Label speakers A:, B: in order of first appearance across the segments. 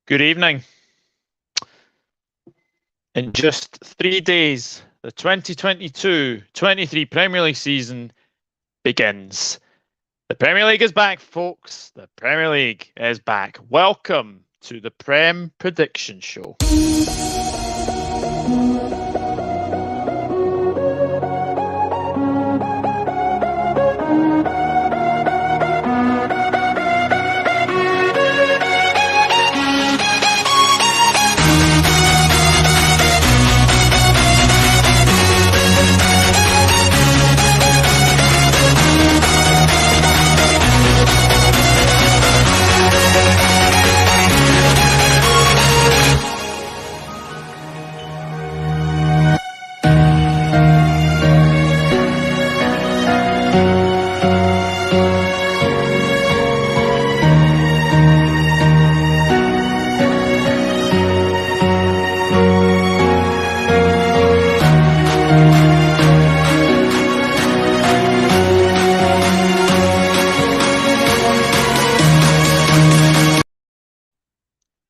A: Good evening. In just 3 days, the 2022-23 Premier League season begins. The Premier League is back, folks. The Premier League is back. Welcome to the Prem Predictions Show.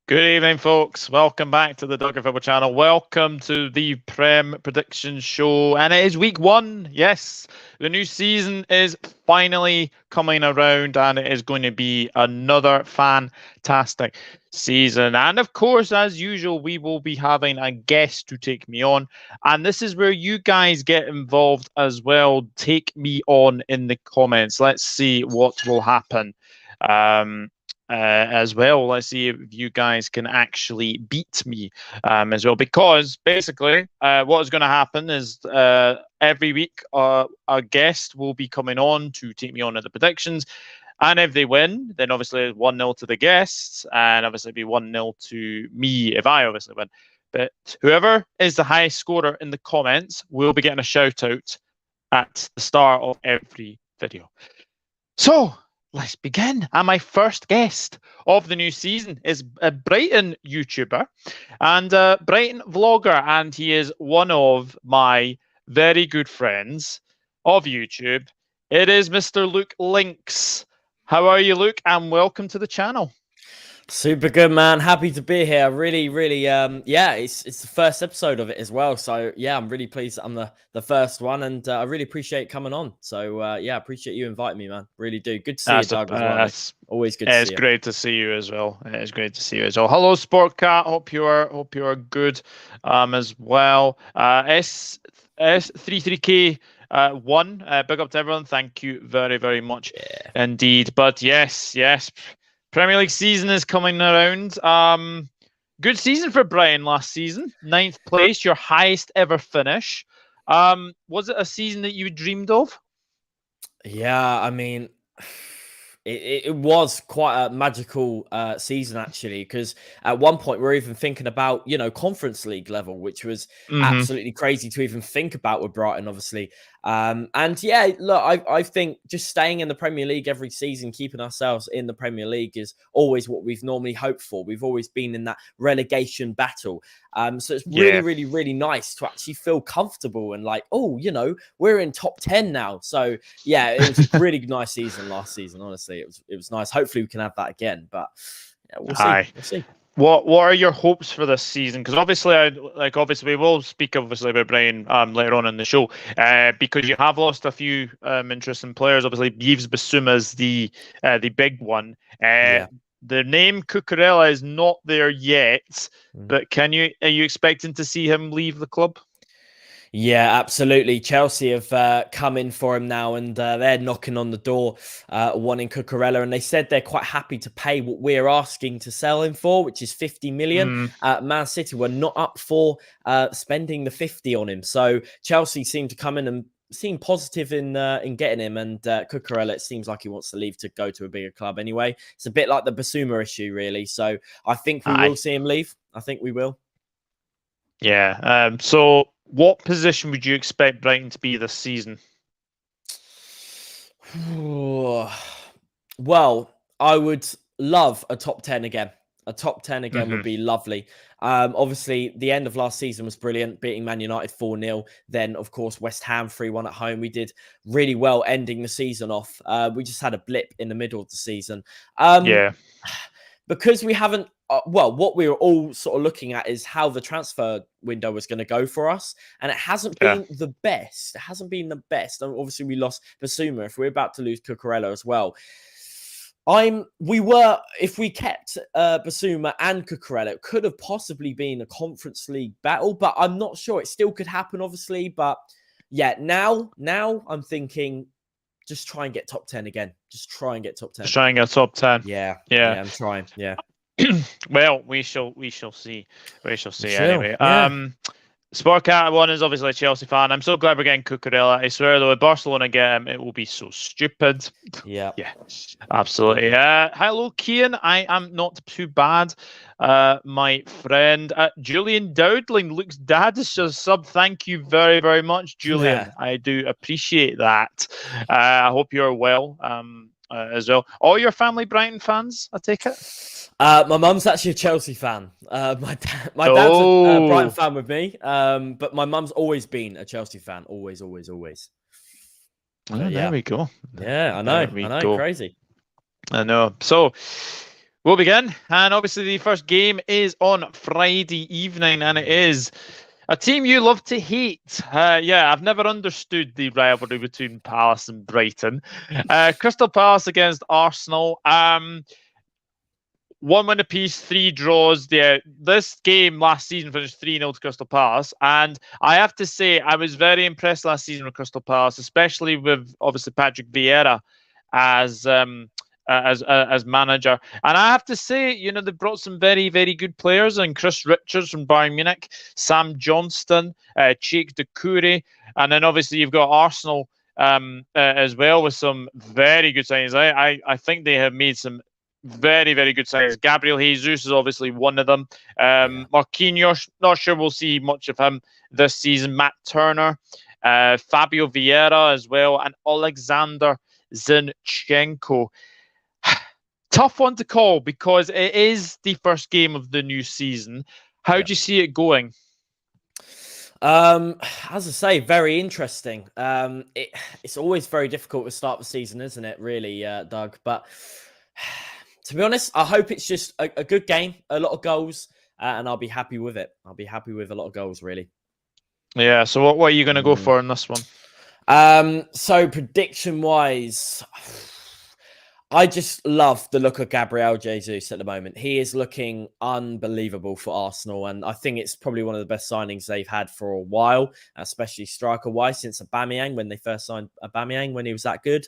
A: Good evening, folks. Welcome back to the Dogger Football channel. Welcome to the Prem Predictions Show. And it is week 1. Yes, the new season is finally coming around and it is going to be another fantastic season. And of course, as usual, we will be having a guest to take me on. And this is where you guys get involved as well. Take me on in the comments. Let's see what will happen. As well. Let's see if you guys can actually beat me as well. Because basically, what is going to happen is every week a guest will be coming on to take me on at the predictions. And if they win, then obviously 1-0 to the guests, and obviously it'd be 1-0 to me if I obviously win. But whoever is the highest scorer in the comments will be getting a shout out at the start of every video. So let's begin. And my first guest of the new season is a Brighton YouTuber and a Brighton vlogger. And he is one of my very good friends of YouTube. It is Mr. Luke Links. How are you, Luke? And welcome to the channel.
B: Super good, man. Happy to be here. Really, yeah, it's the first episode of it as well. So yeah, I'm really pleased that I'm the first one, and I really appreciate coming on. So yeah, appreciate you inviting me, man. Really do. Good to see you, Doug, as well. Always good to see you.
A: It's great to see you as well. It's great to see you as well. Hello, Sportcat. Hope you are good as well. S33K. Big up to everyone. Thank you very, very much indeed. But yes. Premier League season is coming around. Good season for Brighton last season. 9th place, your highest ever finish. Was it a season that you dreamed of?
B: Yeah, I mean, it was quite a magical season, actually, because at one point we were even thinking about, Conference League level, which was absolutely crazy to even think about with Brighton, obviously. And yeah, look, I think just staying in the Premier League every season, keeping ourselves in the Premier League is always what we've normally hoped for. We've always been in that relegation battle. So it's really, really nice to actually feel comfortable and like, oh, we're in top 10 now. So yeah, it was a really nice season last season. Honestly, it was nice. Hopefully we can have that again, but yeah, we'll see. We'll see.
A: What are your hopes for this season? Because obviously we will speak about Brian later on in the show, because you have lost a few interesting players. Obviously, Yves Bissouma's the big one. The name Cucurella is not there yet, but are you expecting to see him leave the club?
B: Yeah, absolutely. Chelsea have come in for him now, and they're knocking on the door, wanting Cucurella, and they said they're quite happy to pay what we're asking to sell him for, which is 50 million. Man City were not up for spending the 50 on him, so Chelsea seem to come in and seem positive in getting him, and Cucurella, it seems like he wants to leave to go to a bigger club anyway. It's a bit like the Bissouma issue, really. So I think we will see him leave. I think we will.
A: Yeah. So what position would you expect Brighton to be this season?
B: Well, I would love a top 10 again. A top 10 again would be lovely. Obviously, the end of last season was brilliant, beating Man United 4-0. Then, of course, West Ham 3-1 at home. We did really well ending the season off. We just had a blip in the middle of the season. Because we haven't well, what we were all sort of looking at is how the transfer window was going to go for us, and it hasn't been the best. It hasn't been the best. And obviously, we lost Basuma. If we're about to lose Cucurella as well, if we kept Basuma and Cucurella, it could have possibly been a Conference League battle, but I'm not sure. It still could happen, obviously. But yeah, now I'm thinking, just try and get top 10 again. Just try and get top 10.
A: Just try and get top 10.
B: Yeah, I'm trying. Yeah.
A: Well, we shall see. We shall see anyway.
B: Yeah.
A: Sportcat one is obviously a Chelsea fan. I'm so glad we're getting Cucurella. I swear, though, if Barcelona get him, it will be so stupid.
B: Yeah,
A: absolutely. Hello, Kian. I am not too bad. My friend Julian Dowdling looks dad is a sub. Thank you very, very much, Julian.
B: Yeah.
A: I do appreciate that. I hope you're well. As well. All your family Brighton fans, I take it?
B: My mum's actually a Chelsea fan. My dad's a Brighton fan with me. But my mum's always been a Chelsea fan. Always.
A: There we go.
B: Yeah, I know. Crazy.
A: I know. So we'll begin. And obviously the first game is on Friday evening, and it is a team you love to hate. I've never understood the rivalry between Palace and Brighton. Crystal Palace against Arsenal. 1 win apiece, 3 draws. This game last season finished 3-0 to Crystal Palace. And I have to say, I was very impressed last season with Crystal Palace, especially with, obviously, Patrick Vieira as manager. And I have to say, they brought some very, very good players, and Chris Richards from Bayern Munich, Sam Johnston, Cheikh Doucouré, and then obviously you've got Arsenal as well with some very good signings. I think they have made some very, very good signings. Gabriel Jesus is obviously one of them. Marquinhos, not sure we'll see much of him this season. Matt Turner, Fabio Vieira as well, and Alexander Zinchenko. Tough one to call because it is the first game of the new season. How do you see it going?
B: As I say, very interesting. It's always very difficult to start the season, isn't it, really, Doug? But to be honest, I hope it's just a good game, a lot of goals, and I'll be happy with it. I'll be happy with a lot of goals, really. Yeah,
A: so what are you going to go for in this one?
B: So prediction-wise, I just love the look of Gabriel Jesus at the moment. He is looking unbelievable for Arsenal, and I think it's probably one of the best signings they've had for a while, especially striker-wise, since Aubameyang, when they first signed Aubameyang, when he was that good.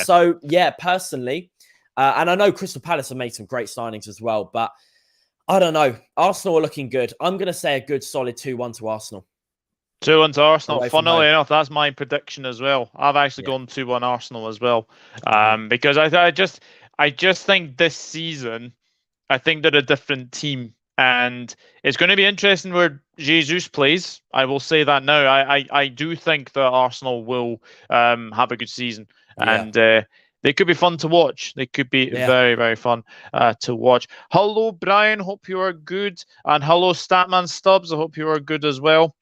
B: So, personally, and I know Crystal Palace have made some great signings as well, but I don't know. Arsenal are looking good. I'm going to say a good solid 2-1 to Arsenal.
A: 2-1 to Arsenal. Funnily enough, that's my prediction as well. I've actually gone 2-1 Arsenal as well, because I just think this season, I think they're a different team, and it's going to be interesting where Jesus plays. I will say that now. I do think that Arsenal will have a good season, and they could be fun to watch. They could be very, very fun to watch. Hello, Brian. Hope you are good, and hello, Statman Stubbs. I hope you are good as well.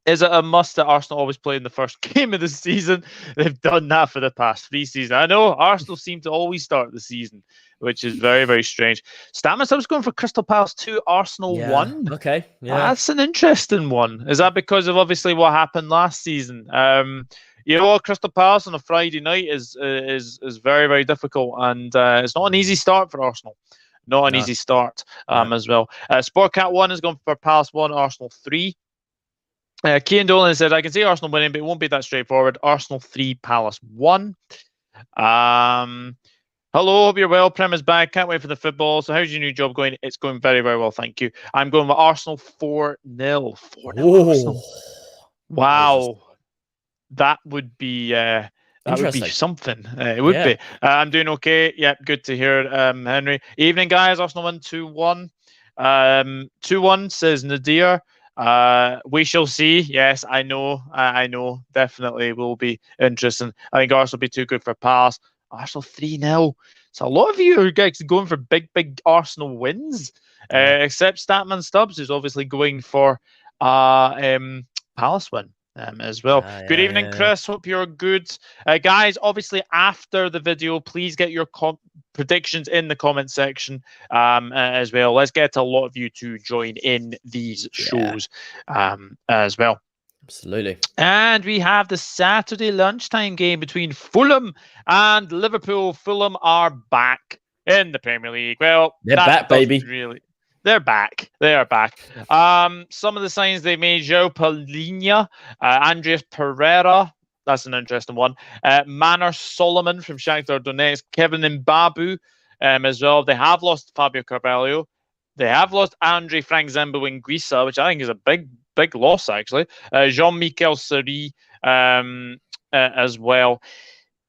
A: Is it a must that Arsenal always play in the first game of the season? They've done that for the past 3 seasons. I know Arsenal seem to always start the season, which is very, very strange. Stamets, I was going for Crystal Palace 2, Arsenal 1.
B: Okay. Yeah.
A: That's an interesting one. Is that because of obviously what happened last season? Crystal Palace on a Friday night is very, very difficult, and it's not an easy start for Arsenal. Not an easy start as well. Sportcat 1 has gone for Palace 1, Arsenal 3. Cian Dolan says, I can see Arsenal winning, but it won't be that straightforward. Arsenal 3, Palace 1. Hello, hope you're well. Prem is back. Can't wait for the football. So how's your new job going? It's going very, very well. Thank you. I'm going with Arsenal 4-0. 4-0 Arsenal. Wow. That would be something. It would be. I'm doing okay. Yep, good to hear, Henry. Evening, guys. Arsenal win 2-1. 2-1 says Nadir. We shall see. Yes, I know. Definitely will be interesting. I think Arsenal will be too good for Palace. Arsenal 3-0. So a lot of you are guys going for big Arsenal wins, except Statman Stubbs, who's obviously going for Palace win. as well. Good evening,
B: Yeah.
A: Chris. Hope you're good. Guys, obviously, after the video, please get your predictions in the comment section as well. Let's get a lot of you to join in these shows as well.
B: Absolutely.
A: And we have the Saturday lunchtime game between Fulham and Liverpool. Fulham are back in the Premier League. Well,
B: they're back, baby.
A: They're back. They are back. Some of the signs they made: João Palhinha, Andreas Pereira. That's an interesting one. Manor Solomon from Shakhtar Donetsk, Kevin Mbabu as well. They have lost Fabio Carvalho. They have lost Andre Frank Zambo-Anguissa, which I think is a big loss, actually. Jean-Michel Seri as well.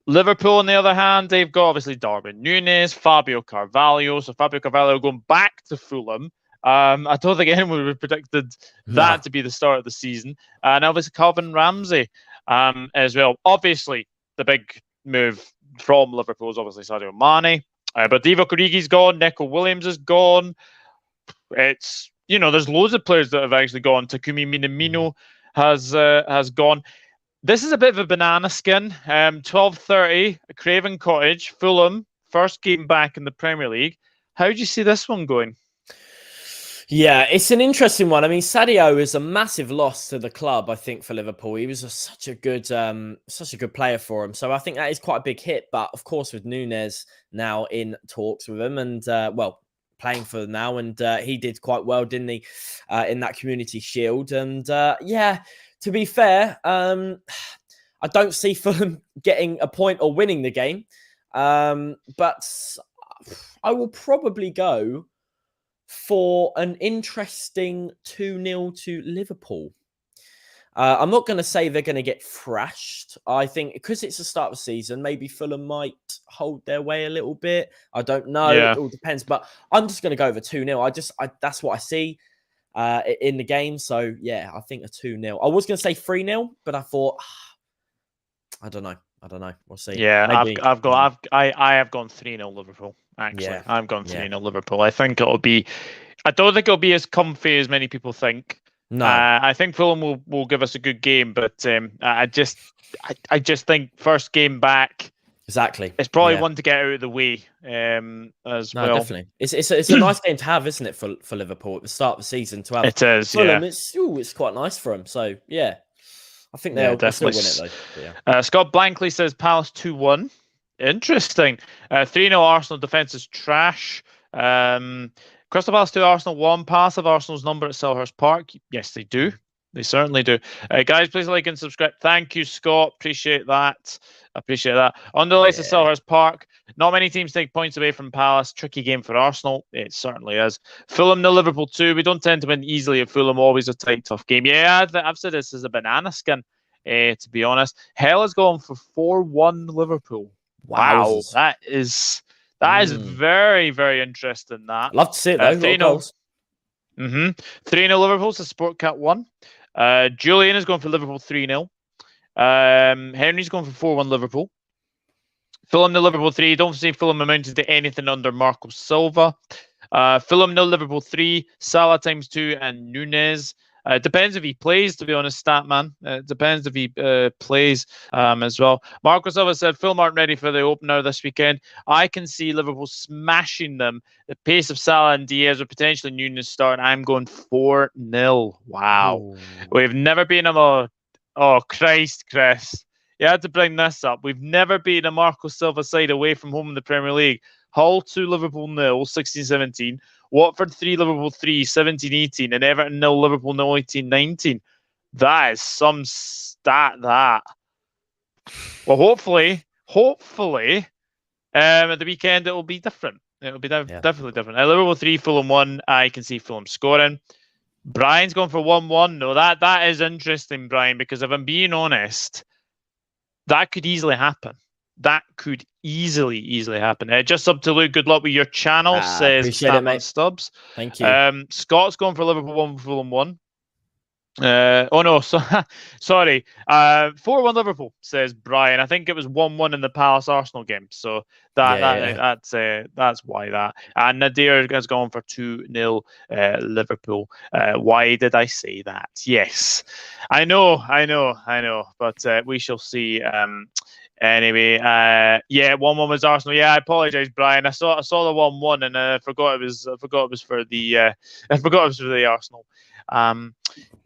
A: Liverpool, on the other hand, they've got obviously Darwin Núñez, Fabio Carvalho. So Fabio Carvalho going back to Fulham. I don't think anyone would have predicted that to be the start of the season. And obviously Calvin Ramsey as well. Obviously, the big move from Liverpool is obviously Sadio Mane. But Divock Origi's gone. Neco Williams is gone. It's, there's loads of players that have actually gone. Takumi Minamino has gone. This is a bit of a banana skin. 12:30, Craven Cottage, Fulham, first game back in the Premier League. How do you see this one going?
B: Yeah, it's an interesting one. I mean, Sadio is a massive loss to the club, I think, for Liverpool. He was such a good player for him. So I think that is quite a big hit. But of course, with Núñez now in talks with him and playing for them now, and he did quite well, didn't he, in that Community Shield? And to be fair, I don't see Fulham getting a point or winning the game, but I will probably go for an interesting 2-0 to Liverpool. I'm not going to say they're going to get thrashed. I think because it's the start of the season, maybe Fulham might hold their way a little bit. I don't know. Yeah. It all depends. But I'm just going to go over 2-0. That's what I see in the game. So, yeah, I think a 2-0. I was going to say 3-0, but I thought, I don't know. We'll see.
A: Yeah, maybe. I have gone 3-0 Liverpool. Actually, yeah. I've gone 3-0 Liverpool. I think I don't think it'll be as comfy as many people think. No, I think Fulham will give us a good game, but I just think first game back.
B: Exactly.
A: It's probably one to get out of the way as well.
B: Definitely. It's a nice game to have, isn't it, for Liverpool at the start of the season to have?
A: It is.
B: Fulham, it's quite nice for them. So yeah. I think they'll still win it, though. Yeah.
A: Scott Blankley says Palace 2-1. Interesting. 3-0 Arsenal defence is trash. Crystal Palace 2, Arsenal 1. Palace have Arsenal's number at Selhurst Park. Yes, they do. They certainly do. Guys, please like and subscribe. Thank you, Scott. Appreciate that. On the list of Selhurst Park, not many teams take points away from Palace. Tricky game for Arsenal. It certainly is. Fulham 0, Liverpool 2. We don't tend to win easily at Fulham. Always a tight, tough game. Yeah, I've said this is a banana skin, to be honest. Hell is going for 4-1 Liverpool. Wow. That is very, very interesting. That.
B: Love to see it, though.
A: 3-0. 3-0 Liverpool. So Sport Cat 1. Julian is going for Liverpool 3-0. Henry's going for 4-1 Liverpool. Fulham 0, Liverpool 3. Don't see Fulham amounting to anything under Marco Silva. Fulham 0, Liverpool 3. Salah ×2 and Núñez. It depends if he plays, to be honest, Statman. It depends if he plays as well. Marco Silva said Fulham aren't ready for the opener this weekend. I can see Liverpool smashing them. The pace of Salah and Diaz or potentially Núñez starting. I'm going 4-0. Wow. Ooh. We've never been a... Oh, Christ, Chris. You had to bring this up. We've never beaten a Marco Silva side away from home in the Premier League. Hull 2, Liverpool 0, 16-17. Watford 3, Liverpool 3, 17-18. And Everton 0, Liverpool 0, 18-19. That is some stat, that. Well, hopefully, at the weekend, it will be different. It will be definitely different. Liverpool 3, Fulham 1. I can see Fulham scoring. Brian's going for 1-1. No, that is interesting, Brian, because if I'm being honest, that could easily happen. That could easily happen. Just up to Luke, good luck with your channel, says Statman Stubbs.
B: Thank you.
A: Scott's going for Liverpool 1, Fulham 1. Oh no, so sorry. 4-1 Liverpool, says Brian. I think it was 1-1 in the Palace Arsenal game. So
B: Yeah.
A: that's why that. And Nadir has gone for 2-0 Liverpool. Why did I say that? Yes. I know. But we shall see. Anyway, yeah, 1-1 was Arsenal. Yeah, I apologize, Brian. I saw the 1-1 and I forgot it was for the I forgot it was for the Arsenal.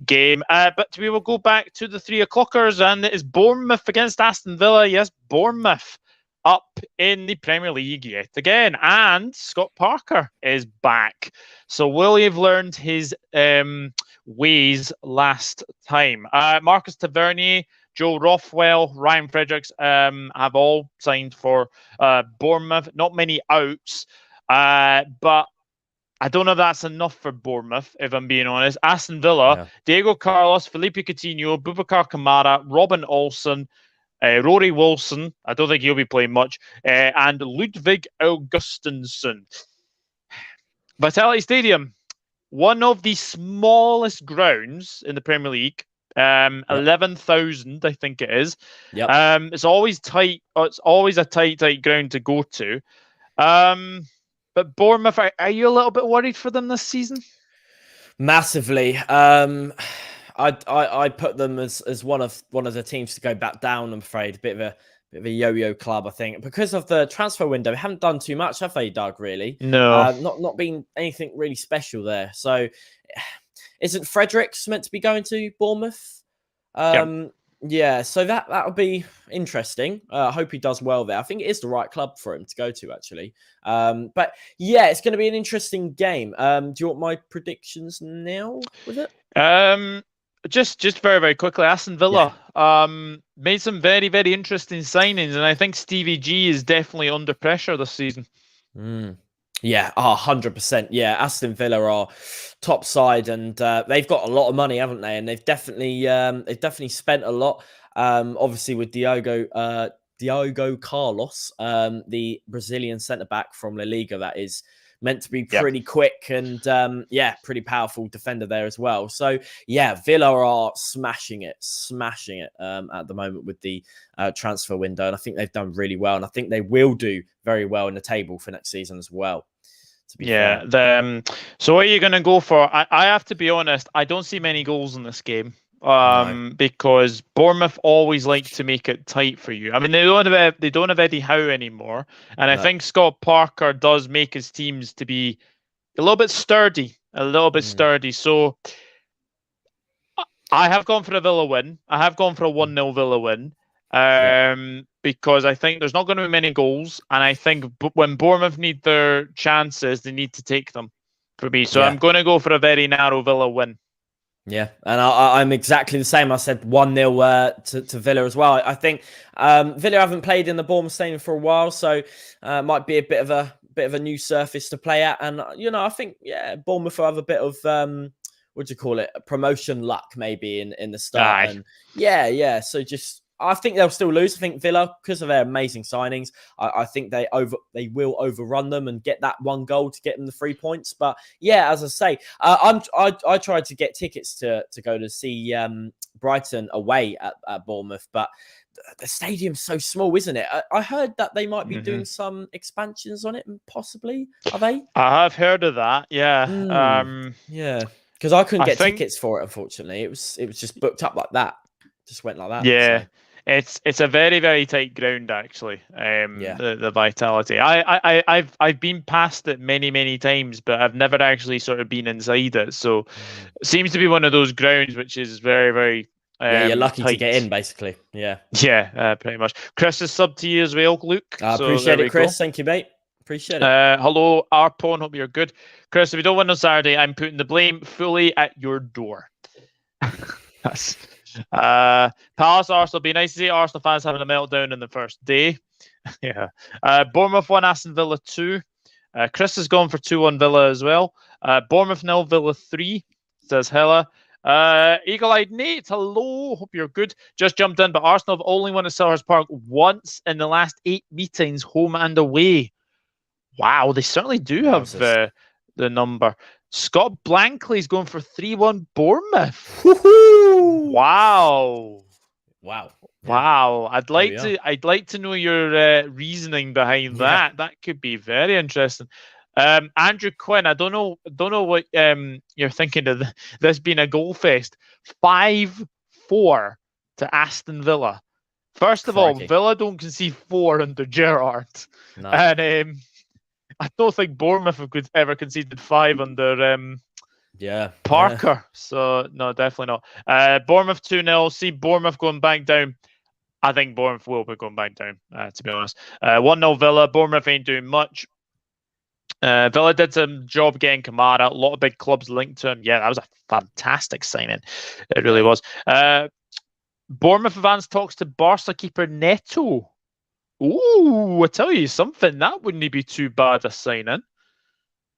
A: Game. But we will go back to the 3 o'clockers, and it is Bournemouth against Aston Villa. Yes, Bournemouth up in the Premier League yet again, and Scott Parker is back. So will he have learned his ways last time? Marcus Tavernier, Joe Rothwell, Ryan Fredericks have all signed for Bournemouth. Not many outs, but I don't know if that's enough for Bournemouth, if I'm being honest. Aston Villa, Diego Carlos, Felipe Coutinho, Boubacar Kamara, Robin Olsen, Rory Wilson, I don't think he'll be playing much, and Ludwig Augustinsson. Vitality Stadium, one of the smallest grounds in the Premier League. 11,000, I think it is.
B: Yep.
A: It's always tight. It's always a tight ground to go to. But Bournemouth, are you a little bit worried for them this season?
B: Massively. I put them as one of the teams to go back down. I'm afraid a bit of a yo-yo club. I think because of the transfer window, they haven't done too much, have they, Doug? Really?
A: No.
B: Not been anything really special there. So, isn't Fredericks meant to be going to Bournemouth?
A: Yep.
B: Yeah, so that'll be interesting. I hope he does well there. I think it is the right club for him to go to, actually. But yeah, it's going to be an interesting game. Do you want my predictions now with it?
A: Just very, very quickly, Aston Villa made some very, very interesting signings, and I think Stevie G is definitely under pressure this season.
B: Yeah, 100%. Yeah, Aston Villa are top side, and they've got a lot of money, haven't they? And they've definitely spent a lot. Obviously, with Diogo Carlos, the Brazilian centre back from La Liga, that is meant to be pretty quick and pretty powerful defender there as well. So yeah, Villa are smashing it at the moment with the transfer window, and I think they've done really well, and I think they will do very well in the table for next season as well. To be fair.
A: So what are you going to go for? I have to be honest, I don't see many goals in this game.
B: No.
A: Because Bournemouth always like to make it tight for you. I mean, they don't have Eddie Howe anymore, and I think Scott Parker does make his teams to be a little bit sturdy, So I have gone for a Villa win. I have gone for a 1-0 Villa win, because I think there's not going to be many goals, and I think when Bournemouth need their chances, they need to take them for me. So I'm going to go for a very narrow Villa win.
B: Yeah, and I'm exactly the same. I said 1-0 to Villa as well. I think Villa haven't played in the Bournemouth Stadium for a while, so it might be a bit of a new surface to play at. And I think Bournemouth will have a bit of what do you call it? Promotion luck maybe in the start.
A: Aye.
B: And so just. I think they'll still lose. I think Villa, because of their amazing signings, I think they will overrun them and get that one goal to get them the 3 points. But yeah, as I say, I tried to get tickets to go to see Brighton away at Bournemouth, but the stadium's so small, isn't it? I heard that they might be doing some expansions on it, possibly. Are they?
A: I have heard of that. Yeah.
B: Yeah, because I couldn't get tickets for it. Unfortunately, it was just booked up like that. Just went like that.
A: Yeah. So. It's a very, very tight ground, actually. The Vitality. I've been past it many, many times, but I've never actually sort of been inside it. So it seems to be one of those grounds which is very, very
B: you're lucky
A: tight.
B: to get in, basically. Yeah.
A: Yeah, pretty much. Chris is sub to you as well, Luke.
B: I appreciate it, Chris. Thank you, mate. Appreciate
A: it. Hello, Arpon. Hope you're good. Chris, if you don't win on Saturday, I'm putting the blame fully at your door. That's... Palace Arsenal, be nice to see Arsenal fans having a meltdown in the first day. Bournemouth 1, Aston Villa 2. Chris has gone for 2-1 Villa as well. Bournemouth 0, Villa 3, says Hella. Eagle-eyed Nate, hello, hope you're good. Just jumped in, but Arsenal have only won at Selhurst Park once in the last 8 meetings, home and away. Wow, they certainly do have the number. Scott Blankley's going for 3-1 Bournemouth.
B: Woohoo!
A: Wow.
B: Wow. Yeah.
A: Wow. I'd like to know your reasoning behind that. That could be very interesting. Andrew Quinn, I don't know what you're thinking of this being a goal fest. 5-4 to Aston Villa. First of all, Villa don't concede 4 under Gerrard.
B: No.
A: And I don't think Bournemouth have ever conceded 5 under Parker.
B: Yeah.
A: So no, definitely not. Bournemouth 2-0. See Bournemouth going back down. I think Bournemouth will be going back down, to be honest. 1-0 Villa. Bournemouth ain't doing much. Villa did some job getting Kamara. A lot of big clubs linked to him. Yeah, that was a fantastic signing. It really was. Bournemouth advanced talks to Barca keeper Neto. Ooh, I tell you something. That wouldn't be too bad a signing.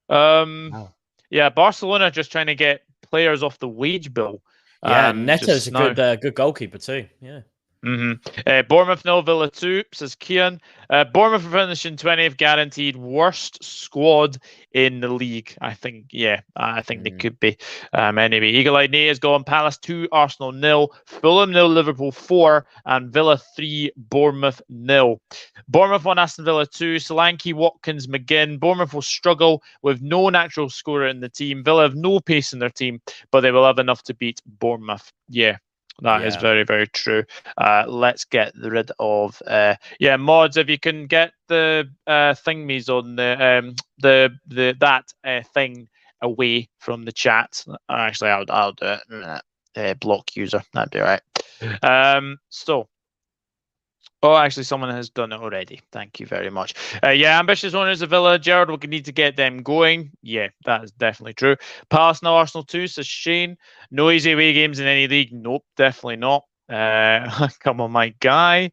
B: Wow.
A: Yeah, Barcelona just trying to get players off the wage bill.
B: Yeah, Neto's a good goalkeeper too. Yeah.
A: Bournemouth 0, Villa 2, says Kian. Bournemouth are finishing 20th, guaranteed worst squad in the league. I think they could be. Anyway, Eagle Eye Nate has gone Palace 2, Arsenal 0, Fulham 0, Liverpool 4, and Villa 3, Bournemouth 0. Bournemouth 1, Aston Villa 2, Solanke, Watkins, McGinn. Bournemouth will struggle with no natural scorer in the team. Villa have no pace in their team, but they will have enough to beat Bournemouth. Yeah. That is very, very true. Let's get rid of mods. If you can get the thingies on that thing away from the chat. Actually, I'll do it. Block user. That'd be all right. Actually, someone has done it already. Thank you very much. Ambitious owners of Villa. Gerrard will need to get them going. Yeah, that is definitely true. Palace now Arsenal 2, says Shane. No easy away games in any league. Nope, definitely not. Come on, my guy.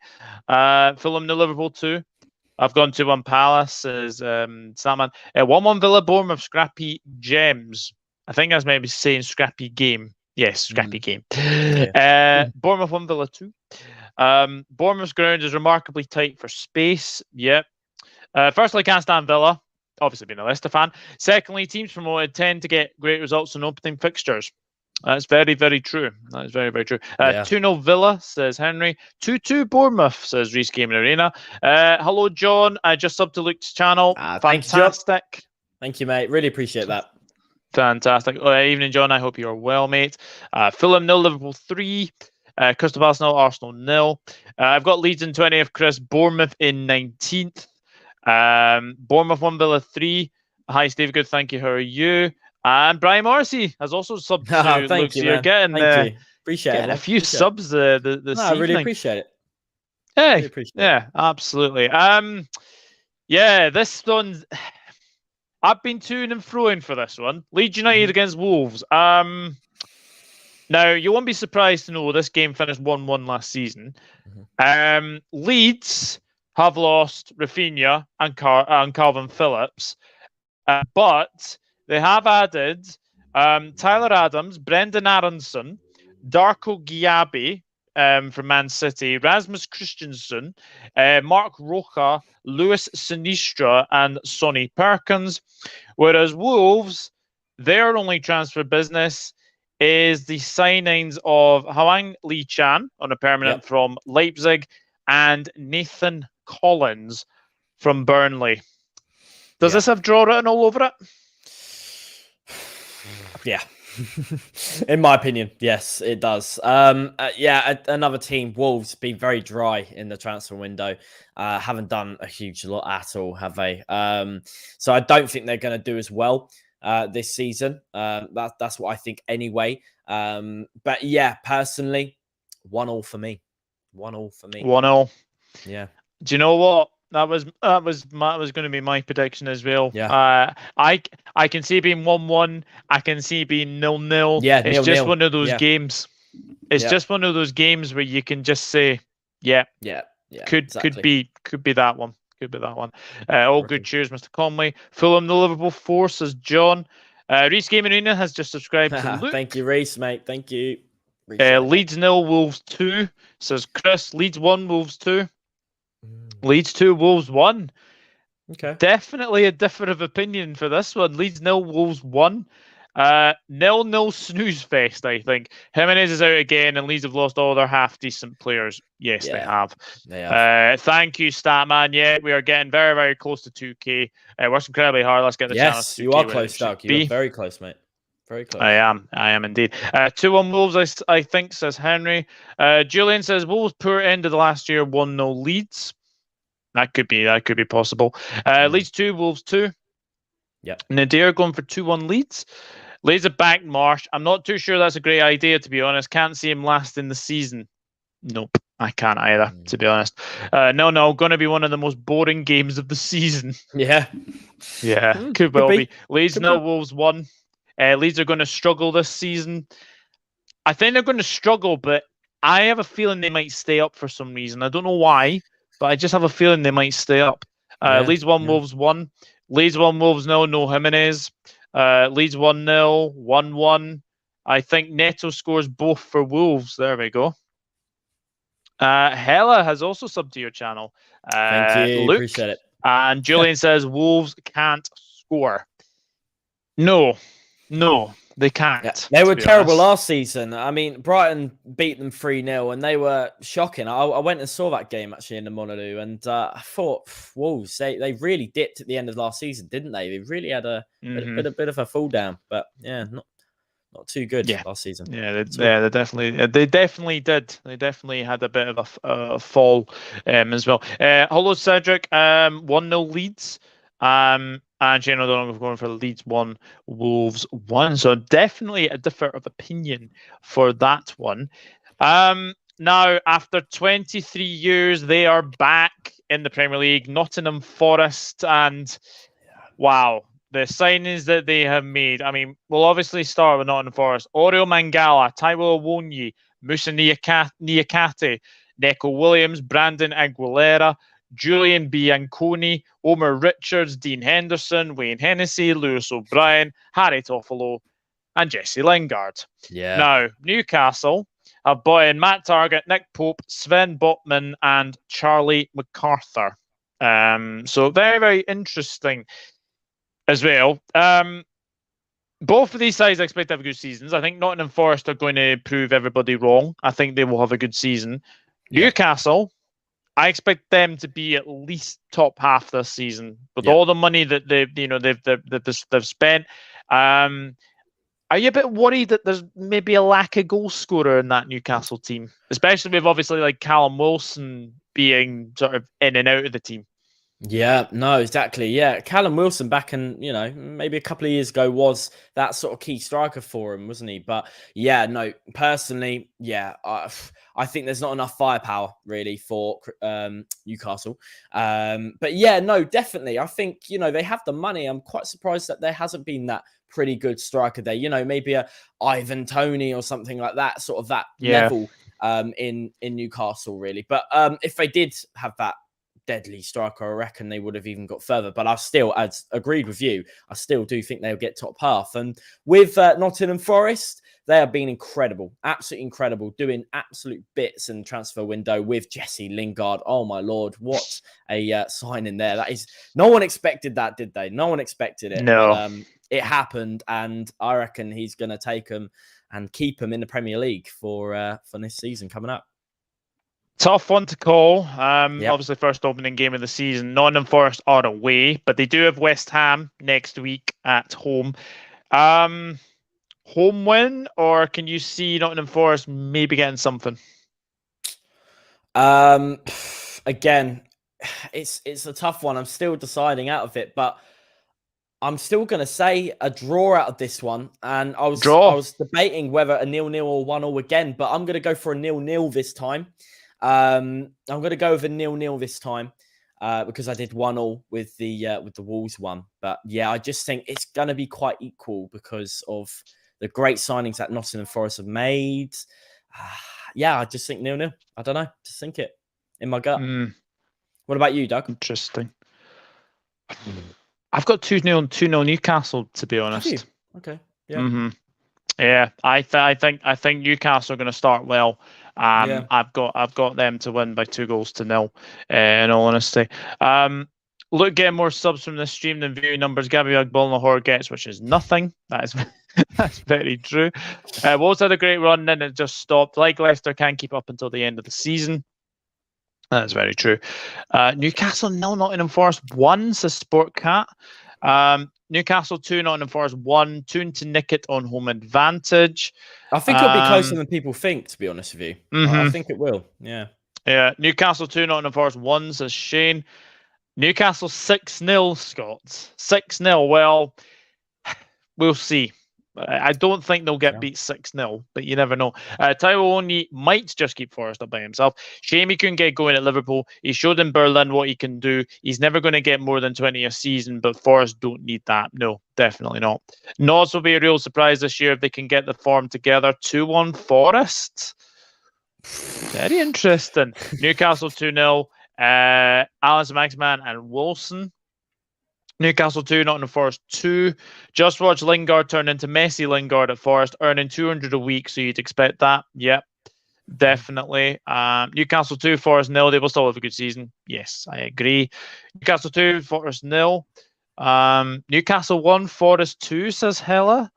A: Fulham to Liverpool 2. I've gone 2-1 Palace, says Salman. 1-1 Villa, Bournemouth, Scrappy Gems. I think that's maybe saying Scrappy Game. Yes, Scrappy Game. Bournemouth 1, Villa 2. Bournemouth's ground is remarkably tight for space. Yep. Firstly, can't stand Villa. Obviously, being a Leicester fan. Secondly, teams promoted tend to get great results in opening fixtures. That's very, very true. That is very, very true. 2-0 Villa, says Henry. 2-2 Bournemouth, says Reese Gaming Arena. Hello, John. I just subbed to Luke's channel. Fantastic.
B: Thank you, mate. Really appreciate that.
A: Fantastic. Evening, John. I hope you're well, mate. Fulham 0, Liverpool 3. Crystal Palace 0, Arsenal 0. I've got Leeds in 20th, Chris. Bournemouth in 19th. Bournemouth 1, Villa 3. Hi, Steve. Good. Thank you. How are you? And Brian Morrissey has also subbed to
B: thank
A: Luke's.
B: you,
A: You're getting
B: appreciate it.
A: A few subs this evening.
B: I really appreciate it.
A: Hey, absolutely. This one's. I've been toing and froing for this one. Leeds United against Wolves. Now, you won't be surprised to know this game finished 1-1 last season. Leeds have lost Rafinha and Calvin Phillips, but they have added Tyler Adams, Brendan Aronson, Darko Giabi from Man City, Rasmus Christensen, Mark Roca, Lewis Sinistra, and Sonny Perkins. Whereas Wolves, their only transfer business is the signings of Hwang Lee Chan on a permanent from Leipzig and Nathan Collins from Burnley. Does this have draw written all over it?
B: Yeah. In my opinion, yes, it does. Another team, Wolves, been very dry in the transfer window. Haven't done a huge lot at all, have they? So I don't think they're going to do as well this season. That's what I think anyway. But yeah, personally, 1-1 for me. 1-1 for me.
A: 1-1.
B: Yeah.
A: Do you know what? That was going to be my prediction as well.
B: Yeah.
A: I can see it being 1-1. I can see it being 0-0.
B: Yeah,
A: it's
B: 0-0.
A: just one of those games. It's just one of those games where you can just say, could be that one. Could be that one. All good. Cheers, Mr. Conley. Fulham, the Liverpool 4, says John. Reese Gaming Arena has just subscribed to Luke.
B: Thank you, Reese, mate. Thank you.
A: Leeds 0, Wolves 2, says Chris. Leeds 1, Wolves 2. Leeds 2, Wolves 1.
B: Okay.
A: Definitely a difference of opinion for this one. Leeds 0, Wolves 1. 0-0 snooze fest, I think. Jimenez is out again, and Leeds have lost all their half-decent players. Yes, they
B: Yeah,
A: have.
B: they have.
A: Thank you, Statman. Yeah, we are getting very, very close to 2K. Works incredibly hard. Let's get the channel
B: Yes,
A: to
B: you
A: 2K
B: are
A: where it
B: close,
A: should
B: Doug. You are
A: be.
B: very close, mate. Very close.
A: I am indeed. 2-1 Wolves, I think, says Henry. Julian says Wolves poor end of the last year, 1-0 Leeds. That could be possible. Leeds 2, Wolves 2.
B: Yep.
A: Nadir going for 2-1 Leeds. Leeds are back Marsh. I'm not too sure that's a great idea, to be honest. Can't see him lasting the season. Nope, I can't either, to be honest. No, going to be one of the most boring games of the season.
B: Yeah.
A: Yeah, could well be. Leeds
B: Could
A: 0,
B: be.
A: Wolves 1. Leeds are going to struggle this season. I think they're going to struggle, but I have a feeling they might stay up for some reason. I don't know why, but I just have a feeling they might stay up. Leeds 1, Wolves 1. Leeds 1, Wolves 0, no Jimenez. Leeds 1-0, 1-1. I think Neto scores both for Wolves. There we go. Hella has also subbed to your channel.
B: Thank you.
A: Luke,
B: Appreciate it.
A: and Julian says Wolves can't score. No, they can't.
B: Yeah, they were terrible
A: honest.
B: last season. I mean, Brighton beat them 3-0 and they were shocking. I went and saw that game actually in the Molineux, and I thought, Wolves, they really dipped at the end of last season, didn't they? They really had a bit of a fall down, but yeah, not too good last season.
A: Yeah, they definitely did. They definitely had a bit of a fall as well. Hello, Cedric. 1-0 Leeds. And Shane O'Donnell going for Leeds 1, Wolves 1. So definitely a difference of opinion for that one. Now, after 23 years, they are back in the Premier League. Nottingham Forest, and wow, the signings that they have made. I mean, we'll obviously start with Nottingham Forest. Oreo Mangala, Taiwo Awoniyi, Musa Niakate, Neko Williams, Brandon Aguilera, Julian Bianconi, Omar Richards, Dean Henderson, Wayne Hennessy, Lewis O'Brien, Harry Toffolo, and Jesse Lingard.
B: Yeah.
A: Now, Newcastle have brought in Matt Targett, Nick Pope, Sven Botman, and Charlie MacArthur. So very, very interesting as well. Both of these sides I expect to have good seasons. I think Nottingham Forest are going to prove everybody wrong. I think they will have a good season. Yeah. Newcastle, I expect them to be at least top half this season with all the money that they've spent. Are you a bit worried that there's maybe a lack of goal scorer in that Newcastle team, especially with obviously like Callum Wilson being sort of in and out of the team?
B: Yeah, no, exactly. Yeah, Callum Wilson back in, maybe a couple of years ago was that sort of key striker for him, wasn't he? But yeah, no, personally, yeah, I think there's not enough firepower really for Newcastle. But yeah, no, definitely. I think, they have the money. I'm quite surprised that there hasn't been that pretty good striker there. Maybe a Ivan Toney or something like that, sort of that level in Newcastle, really. But if they did have that deadly striker, I reckon they would have even got further. But I still, as agreed with you, I still do think they'll get top half. And with Nottingham Forest, they have been incredible, absolutely incredible, doing absolute bits in the transfer window with Jesse Lingard. Oh my Lord, what a signing there! That is, no one expected that, did they? No one expected it.
A: No,
B: but, it happened, and I reckon he's going to take them and keep them in the Premier League for this season coming up.
A: Tough one to call. Obviously, first opening game of the season. Nottingham Forest are away, but they do have West Ham next week at home. Home win, or can you see Nottingham Forest maybe getting something?
B: Again, it's a tough one. I'm still deciding out of it, but I'm still going to say a draw out of this one. And I was debating whether a 0-0 or 1-0 again, but I'm going to go for a 0-0 this time. I'm going to go with a 0-0 this time because I did 1-0 with the Wolves one. But yeah, I just think it's going to be quite equal because of the great signings that Nottingham Forest have made. Yeah, I just think 0-0. I don't know. Just think it in my gut. What about you, Doug?
A: Interesting. I've got 2-0 Newcastle, to be honest.
B: Okay. Yeah.
A: Yeah, I think Newcastle are going to start well. I've got them to win by 2-0. In all honesty. Luke getting more subs from this stream than viewing numbers Gabby Agbonlahor gets, which is nothing. That's very true. Wolves had a great run, then it just stopped. Like Leicester can't keep up until the end of the season. That's very true. Newcastle 0, Nottingham Forest 1, says Sport Cat. Newcastle 2, Nottingham Forest 1. Tune to nick it on home advantage.
B: I think it'll be closer than people think, to be honest with you. I think it will. Yeah.
A: Yeah. Newcastle 2, Nottingham Forest 1, says Shane. Newcastle 6-0, Scots. 6-0. Well, we'll see. I don't think they'll get beat 6-0, but you never know. Taiwo Oni might just keep Forest up by himself. Shame he couldn't get going at Liverpool. He showed in Berlin what he can do. He's never going to get more than 20 a season, but Forest don't need that. No, definitely not. Nods will be a real surprise this year if they can get the form together. 2-1 Forest. Very interesting. Newcastle 2-0. Alice Maxman and Wilson. Newcastle 2, Nottingham Forest 2. Just watch Lingard turn into Messi Lingard at Forest, earning 200 a week, so you'd expect that. Yep, definitely. Newcastle 2, Forest 0. They will still have a good season. Yes, I agree. Newcastle 2, Forest 0. Newcastle 1, Forest 2, says Hella.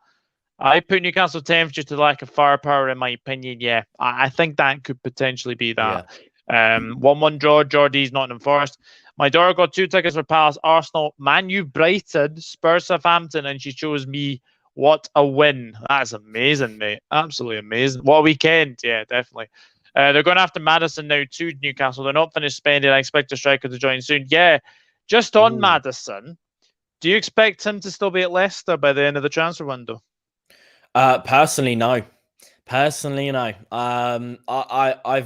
A: I put Newcastle 10th due to lack of firepower, in my opinion. Yeah, I think that could potentially be that. 1-1 draw, Geordies, Nottingham Forest. My daughter got 2 tickets for Palace, Arsenal, Man U, Brighton, Spurs, Southampton, and she chose me. What a win. That's amazing, mate. Absolutely amazing. What a weekend. Yeah, definitely. They're going after Maddison now too, Newcastle. They're not finished spending. I expect a striker to join soon. Yeah, just on Maddison, do you expect him to still be at Leicester by the end of the transfer window?
B: Personally, no. I've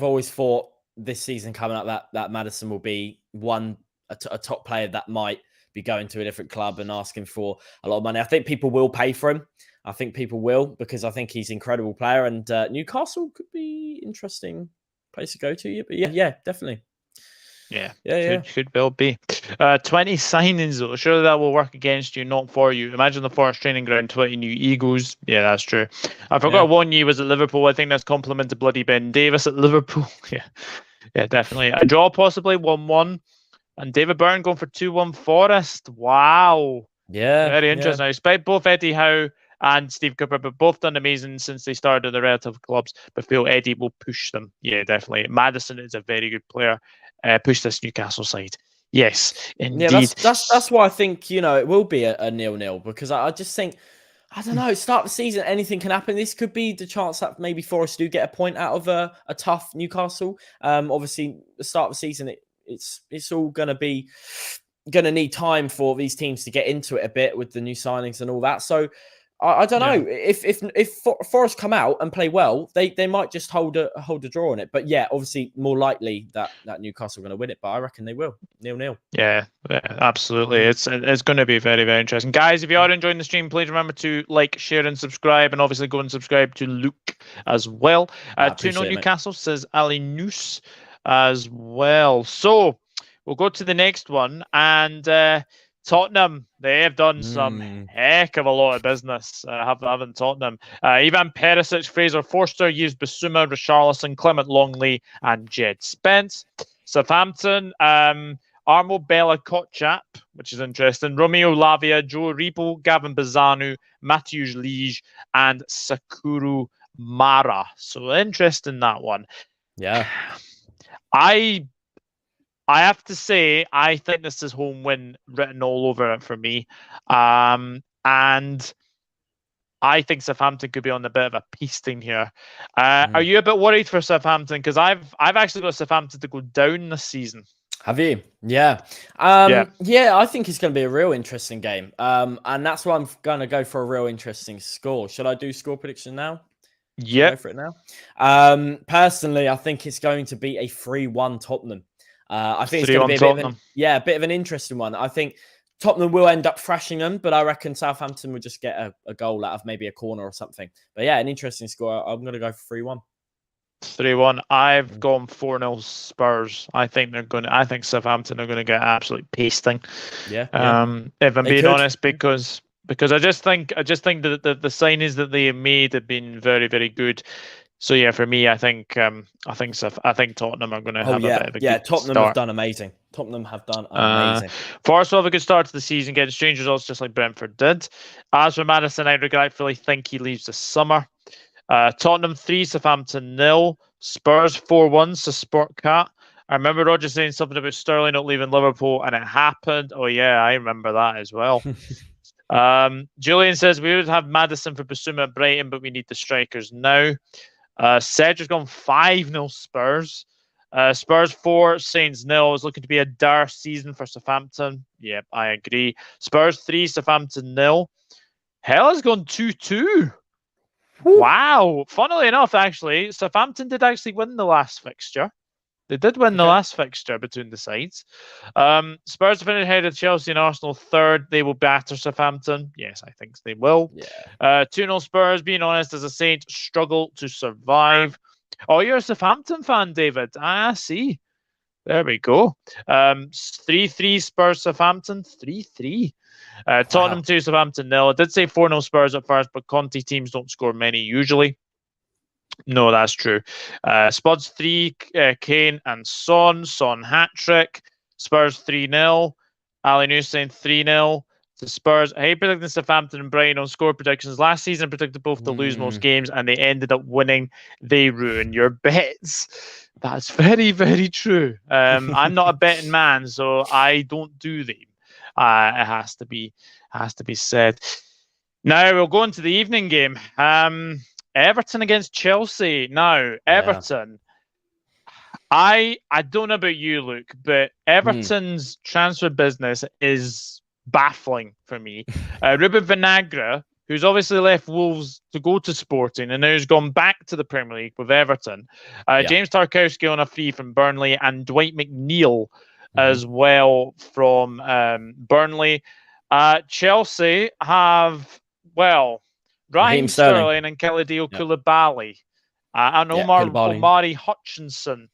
B: always thought this season coming up that Maddison will be a top player that might be going to a different club and asking for a lot of money. I think people will pay for him. I think people will, because I think he's an incredible player, and Newcastle could be interesting place to go to. But yeah, definitely. Yeah.
A: Could well be. 20 signings though. Surely that will work against you, not for you. Imagine the Forest training ground, 20 new egos. Yeah, that's true. I forgot one year was at Liverpool. I think that's compliment to bloody Ben Davis at Liverpool. Yeah, definitely. A draw possibly, 1-1. And David Byrne going for 2-1 Forest. Wow.
B: Yeah.
A: Very interesting. I expect both Eddie Howe and Steve Cooper, but both done amazing since they started their relative clubs. But feel Eddie will push them. Yeah, definitely. Madison is a very good player. Push this Newcastle side. Yes, indeed.
B: Yeah, that's why I think, it will be a 0-0, because I just think, I don't know, start of the season, anything can happen. This could be the chance that maybe Forest do get a point out of a tough Newcastle. Obviously, the start of the season, it's all going to need time for these teams to get into it a bit with the new signings and all that. So I don't know if Forest come out and play well, they might just hold a draw on it. But yeah, obviously more likely that Newcastle are going to win it. But I reckon they will 0-0.
A: Yeah, absolutely. It's going to be very, very interesting, guys. If you are enjoying the stream, please remember to like, share, and subscribe, and obviously go and subscribe to Luke as well. 2-0 Newcastle, says Ali Noose as well. So we'll go to the next one, and Tottenham, they have done some heck of a lot of business, haven't Tottenham? Ivan Perisic, Fraser Forster, used Basuma, Richarlison, Clement Longley, and Jed Spence. Southampton, Armo Bella Kotchap, which is interesting, Romeo Lavia, Joe Repo, Gavin Bazanu, Matthews Liege, and Sakuru Mara. So interesting, that one.
B: Yeah.
A: I have to say, I think this is home win written all over it for me. And I think Southampton could be on a bit of a pasting here. Are you a bit worried for Southampton? Because I've actually got Southampton to go down this season.
B: Have you? Yeah. Yeah, I think it's going to be a real interesting game. And that's why I'm going to go for a real interesting score. Should I do score prediction now?
A: Yeah.
B: Go for it now. Personally, I think it's going to be a 3-1 Tottenham. I think it's going to be a bit of an interesting one. I think Tottenham will end up thrashing them, but I reckon Southampton will just get a goal out of maybe a corner or something. But yeah, an interesting score. I'm going to go for 3-1.
A: 3-1. I've gone 4-0 Spurs. I think Southampton are going to get absolute pasting.
B: Yeah.
A: If I'm being honest, because I just think that the signings that they made have been very, very good. So yeah, for me, I think Tottenham are going to have a bit of a good
B: Tottenham
A: start.
B: have done amazing. Tottenham have done amazing.
A: Forest will have a good start to the season, getting strange results just like Brentford did. As for Maddison, I regretfully think he leaves this summer. Tottenham 3, Southampton 0, Spurs 4-1 to Sport Cat. I remember Roger saying something about Sterling not leaving Liverpool, and it happened. Oh yeah, I remember that as well. Julian says we would have Maddison for Basuma at Brighton, but we need the strikers now. Cedric's gone 5-0 Spurs. Spurs 4, Saints 0. Is looking to be a dire season for Southampton. Yep, I agree. Spurs 3, Southampton 0. Hell has gone 2-2. Wow. Funnily enough, actually, Southampton did actually win the last fixture. They did win the last fixture between the sides. Spurs have finished ahead of Chelsea and Arsenal third. They will batter Southampton. Yes, I think they will.
B: Yeah.
A: 2-0 Spurs, being honest, as a Saint, struggle to survive. Oh, you're a Southampton fan, David. I see. There we go. 3-3 Spurs, Southampton. 3-3. Tottenham 2, Southampton 0. I did say 4-0 Spurs at first, but Conte teams don't score many usually. No, that's true. Spuds 3, Kane and Son. Son hat-trick. Spurs 3-0. Ali Newstein 3-0 to Spurs. I hate predicting Southampton and Brighton on score predictions. Last season, I predicted both to lose most games, and they ended up winning. They ruin your bets. That's very, very true. I'm not a betting man, so I don't do them. It has to be said. Now we'll go into the evening game. Everton against Chelsea. Now, Everton. I don't know about you, Luke, but Everton's transfer business is baffling for me. Ruben Vinagre, who's obviously left Wolves to go to Sporting and now has gone back to the Premier League with Everton. James Tarkowski on a free from Burnley, and Dwight McNeil as well from Burnley. Chelsea have, Raheem Sterling and Khalidou Koulibaly. And Omari Hutchinson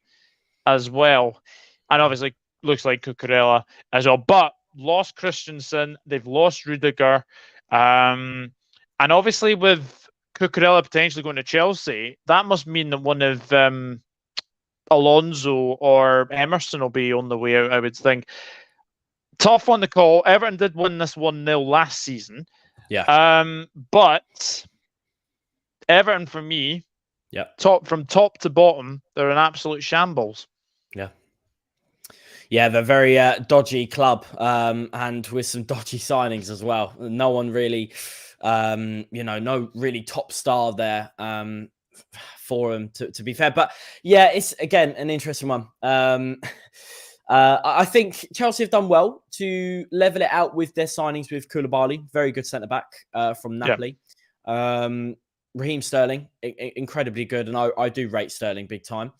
A: as well. And obviously looks like Cucurella as well. But lost Christensen. They've lost Rudiger. And obviously with Cucurella potentially going to Chelsea, that must mean that one of Alonso or Emerson will be on the way out, I would think. Tough one to call. Everton did win this 1-0 last season.
B: Yeah.
A: But Everton, for me, from top to bottom, they're an absolute shambles.
B: Yeah, they're a very dodgy club, and with some dodgy signings as well. No one really, no really top star there for them, to be fair. But yeah, it's, again, an interesting one. I think Chelsea have done well to level it out with their signings with Koulibaly, very good centre-back from Napoli. Raheem Sterling, incredibly good, and I do rate Sterling big time.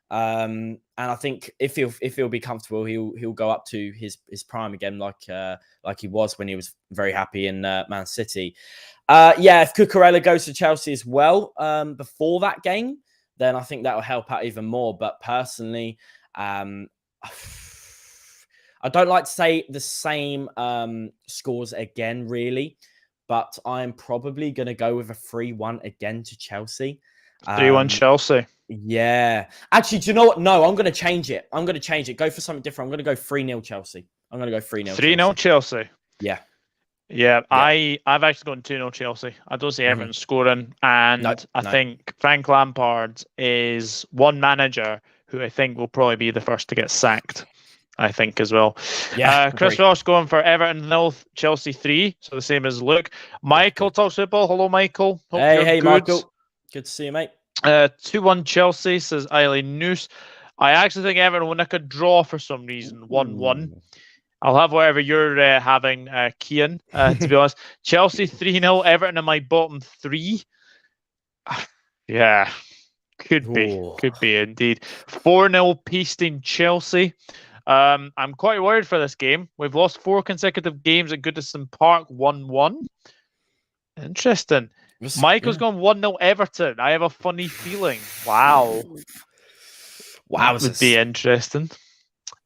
B: And I think if he'll be comfortable, he'll go up to his prime again, like he was when he was very happy in Man City. If Cucurella goes to Chelsea as well before that game, then I think that will help out even more. But personally, I don't like to say the same scores again, really, but I'm probably going to go with a 3-1 again to Chelsea.
A: 3-1 Chelsea.
B: Yeah. Actually, do you know what? No, I'm going to change it. Go for something different. I'm going to go 3-0 Chelsea.
A: 3-0 Chelsea.
B: Yeah.
A: Yeah, I've actually gone 2-0 Chelsea. I don't see Everton scoring. And I think Frank Lampard is one manager who I think will probably be the first to get sacked. I think as well. Yeah. Chris Ross going for Everton 0, Chelsea 3. So the same as Luke. Michael talks football. Hello, Michael.
B: Hope hey, good. Michael. Good to see you, mate.
A: 2-1 Chelsea, says Eileen Noose. I actually think Everton will nick a draw for some reason. 1-1. I'll have whatever you're having, Kian, to be honest. Chelsea 3-0, Everton in my bottom 3. Yeah, could be indeed. 4-0 pasting Chelsea. I'm quite worried for this game. We've lost 4 consecutive games at Goodison Park, 1-1. Interesting. Michael's gone 1-0 Everton. I have a funny feeling. Wow. That would be interesting.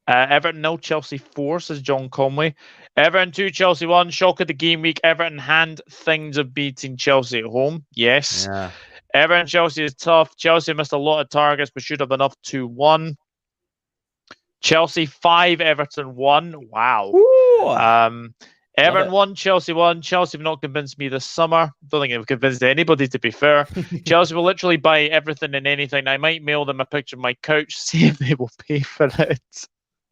A: Everton 0, Chelsea 4, says John Conway. Everton 2, Chelsea 1. Shock of the game week. Everton hand things of beating Chelsea at home. Yes. Yeah. Everton Chelsea is tough. Chelsea missed a lot of targets, but should have enough 2-1. Chelsea 5, Everton 1. Wow. Everton 1, Chelsea 1. Chelsea have not convinced me this summer. Don't think they've convinced anybody, to be fair. Chelsea will literally buy everything and anything. I might mail them a picture of my couch, see if they will pay for it.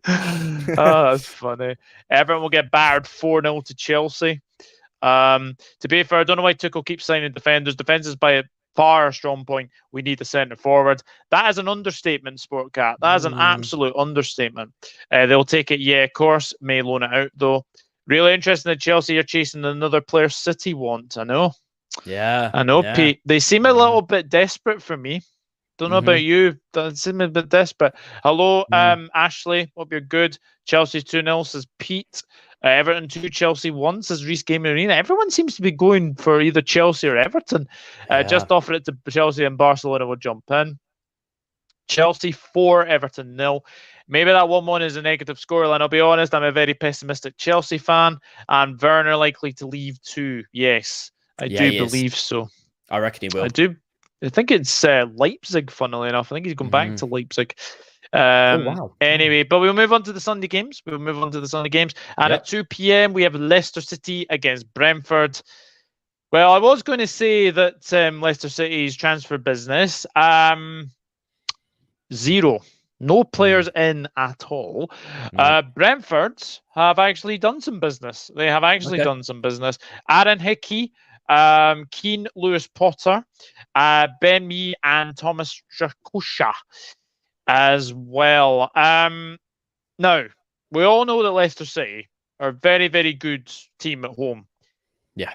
A: Oh, that's funny. Everton will get battered 4-0 to Chelsea. To be fair, I don't know why Tuchel keeps signing defenders. Defense is by far a strong point. We need a centre forward. That is an understatement, Sportcat. That is an absolute understatement. They'll take it, yeah, of course. May loan it out, though. Really interesting that Chelsea are chasing another player City want. I know.
B: Yeah.
A: I know, Pete. They seem a little bit desperate for me. Don't know about you. They seem a bit desperate. Hello, Ashley. Hope you're good. Chelsea 2-0 says Pete. Everton 2, Chelsea 1 says Reece Gaming Arena. Everyone seems to be going for either Chelsea or Everton. Just offer it to Chelsea and Barcelona will jump in. Chelsea 4, Everton 0. Maybe that 1-1 is a negative scoreline. I'll be honest, I'm a very pessimistic Chelsea fan. And Werner likely to leave too. Yes, I do believe so.
B: I reckon he will.
A: I do. I think it's Leipzig, funnily enough. I think he's gone back to Leipzig. Anyway, but we'll move on to the Sunday games. And at 2 p.m., we have Leicester City against Brentford. Well, I was going to say that Leicester City's transfer business, 0. No players in at all. Brentford have actually done some business. They have actually done some business. Aaron Hickey, Keane, Lewis Potter, Ben Mee, and Thomas Strakusha as well. Now, we all know that Leicester City are a very, very good team at home.
B: Yeah.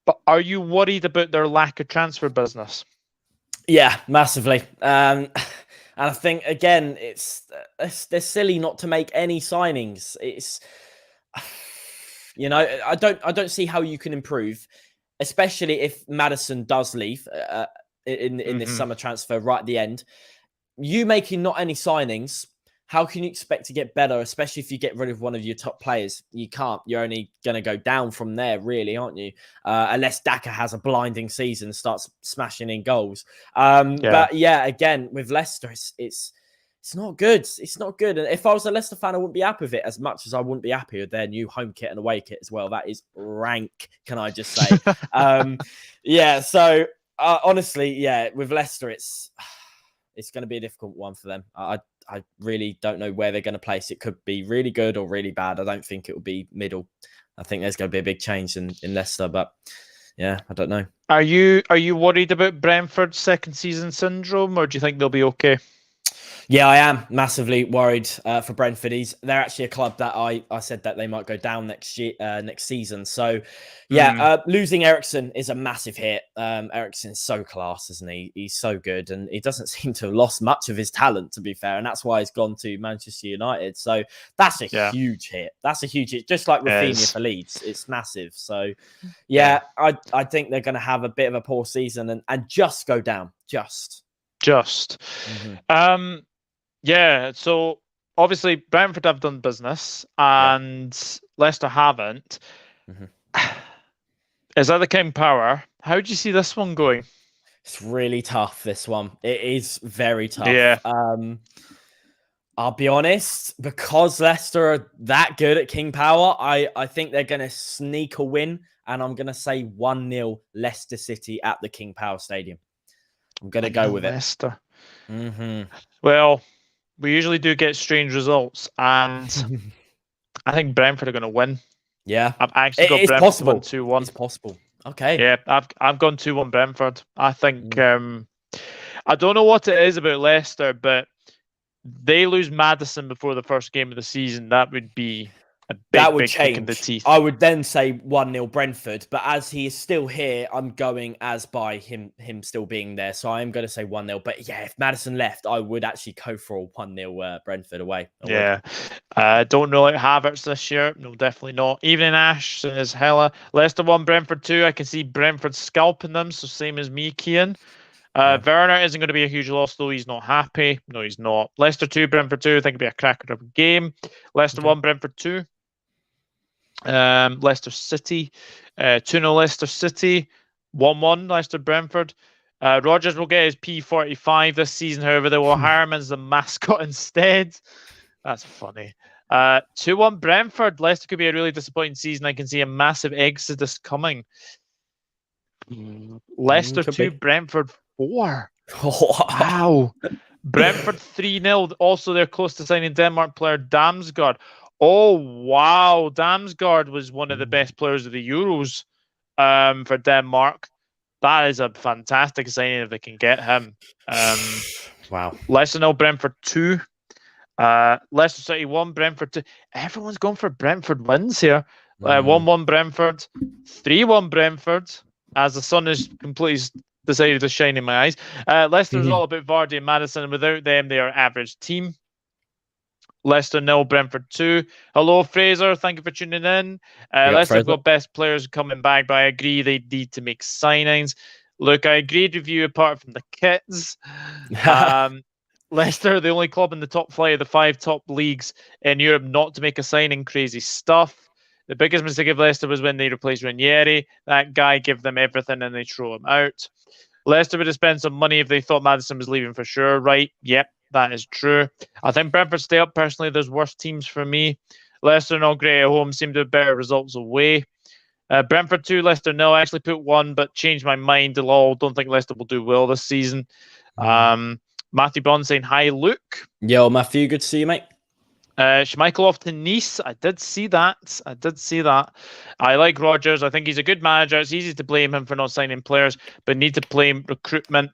A: But are you worried about their lack of transfer business?
B: Yeah, massively. And I think, again, they're silly not to make any signings. It's, I don't see how you can improve, especially if Maddison does leave in this summer transfer right at the end. You making not any signings, how can you expect to get better, especially if you get rid of one of your top players? You can't. You're only going to go down from there, really, aren't you? Unless Daka has a blinding season and starts smashing in goals. But yeah, again, with Leicester, it's not good. It's not good. And if I was a Leicester fan, I wouldn't be happy with it as much as I wouldn't be happy with their new home kit and away kit as well. That is rank, can I just say? So honestly, with Leicester, it's going to be a difficult one for them. I really don't know where they're going to place. It could be really good or really bad. I don't think it will be middle. I think there's going to be a big change in Leicester, but yeah, I don't know. Are you worried about Brentford's second season syndrome, or do you think they'll be okay? Yeah, I am massively worried for Brentford. They're actually a club that I said that they might go down next season. So, losing Eriksen is a massive hit. Eriksen's so class, isn't he? He's so good, and he doesn't seem to have lost much of his talent, to be fair. And that's why he's gone to Manchester United. So that's a huge hit. That's a huge hit. Just like Rafinha for Leeds, it's massive. So, I think they're going to have a bit of a poor season and just go down. Just. Yeah, so obviously Brentford have done business and Leicester haven't. Is that the King Power? How do you see this one going? It's really tough, this one. It is very tough. Yeah. I'll be honest, because Leicester are that good at King Power, I think they're going to sneak a win, and I'm going to say 1-0 Leicester City at the King Power Stadium. I'm going to go with Leicester. Well, we usually do get strange results, and I think Brentford are going to win. Yeah, I've actually got Brentford 1-2-1. It's possible. Okay. Yeah, I've gone 2-1 Brentford. I think I don't know what it is about Leicester, but they lose Maddison before the first game of the season. That would be a big kick in the teeth. I would then say 1-0 Brentford, but as he is still here, I'm going as by him still being there. So I am going to say 1-0. But yeah, if Maddison left, I would actually go for a 1-0 Brentford away. Don't know like Havertz this year. No, definitely not. Evening Ash says hella. Leicester 1, Brentford 2. I can see Brentford scalping them. So same as me, Kian. Werner isn't going to be a huge loss, though. He's not happy. No, he's not. Leicester 2, Brentford 2. I think it'll be a cracker of a game. Leicester 1, Brentford 2. Leicester City, 2-0 Leicester City, 1-1 Leicester Brentford,
A: Rogers will get his P45 this season. However, they will hire him as the mascot instead. That's funny. 2-1 Brentford. Leicester could be a really disappointing season. I can see a massive exodus coming. Leicester 2, Brentford 4. Wow. Brentford 3-0. Also, they're close to signing Denmark player Damsgaard. Oh, wow. Damsgaard was one of the best players of the Euros for Denmark. That is a fantastic signing if they can get him.
B: Wow.
A: Leicester 0, Brentford 2. Leicester City 1, Brentford 2. Everyone's going for Brentford wins here. 1-1 Brentford, 3-1 Brentford, as the sun has completely decided to shine in my eyes. Leicester's all about Vardy and Maddison, and without them, they are an average team. Leicester 0, Brentford 2. Hello, Fraser. Thank you for tuning in. Leicester have got best players coming back, but I agree they need to make signings. Look, I agreed with you apart from the kits. Leicester are the only club in the top flight of the 5 top leagues in Europe not to make a signing. Crazy stuff. The biggest mistake of Leicester was when they replaced Ranieri. That guy gave them everything and they throw him out. Leicester would have spent some money if they thought Maddison was leaving for sure, right? Yep, that is true. I think Brentford stay up. Personally, there's worse teams for me. Leicester not great at home, seem to have better results away. Brentford 2, Leicester 0. I actually put 1, but changed my mind. Don't think Leicester will do well this season. Matthew Bond saying, hi, Luke.
B: Yo, Matthew, good to see you, mate.
A: Schmeichel off to Nice. I did see that. I like Rodgers. I think he's a good manager. It's easy to blame him for not signing players, but need to blame recruitment,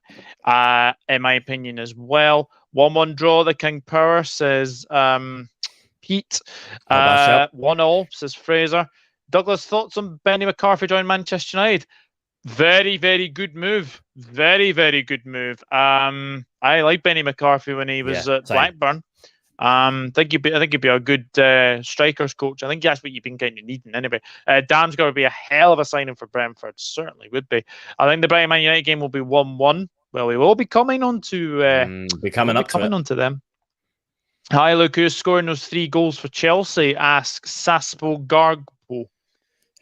A: in my opinion, as well. 1-1 draw, the King Power, says Pete. 1-0, says Fraser. Douglas, thoughts on Benny McCarthy joining Manchester United? Very, very good move. Very, very good move. I like Benny McCarthy when he was at Blackburn. I think he'd be a good strikers coach. I think that's what you've been kind of needing anyway. Damsgaard would be a hell of a signing for Brentford. Certainly would be. I think the Brighton Man United game will be 1-1. Well, we will be coming on to onto them. Hi, Luke. Who's scoring those 3 goals for Chelsea? Asks Saspo Garbo.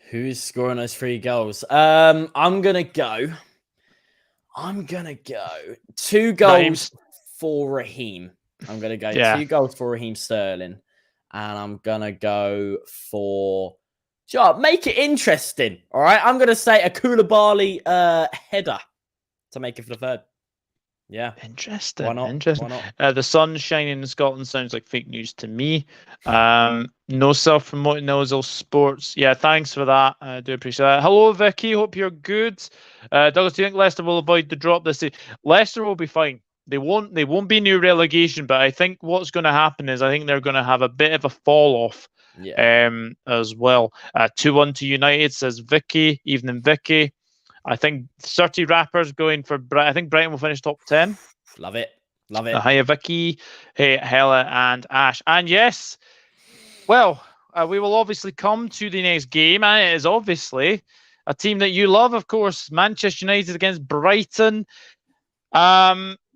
B: Who's scoring those 3 goals? I'm gonna go 2 goals for Raheem. I'm going to go 2 goals for Raheem Sterling. And I'm going to go for... make it interesting. All right. I'm going to say a Koulibaly header to make it for the 3rd. Yeah.
A: Interesting.
B: Why not?
A: Interesting.
B: Why not?
A: The sun shining in Scotland sounds like fake news to me. No self-promoting Ozil Sports. Yeah, thanks for that. I do appreciate that. Hello, Vicky. Hope you're good. Douglas, do you think Leicester will avoid the drop this season? Leicester will be fine. They won't be near relegation, but I think what's going to happen is I think they're going to have a bit of a fall off as well. 2-1 to United, says Vicky. Evening, Vicky. I think 30 rappers going for I think Brighton will finish top 10.
B: Love it.
A: Hiya, Vicky. Hey, Hella and Ash. And yes, well, we will obviously come to the next game, and it is obviously a team that you love, of course, Manchester United against Brighton.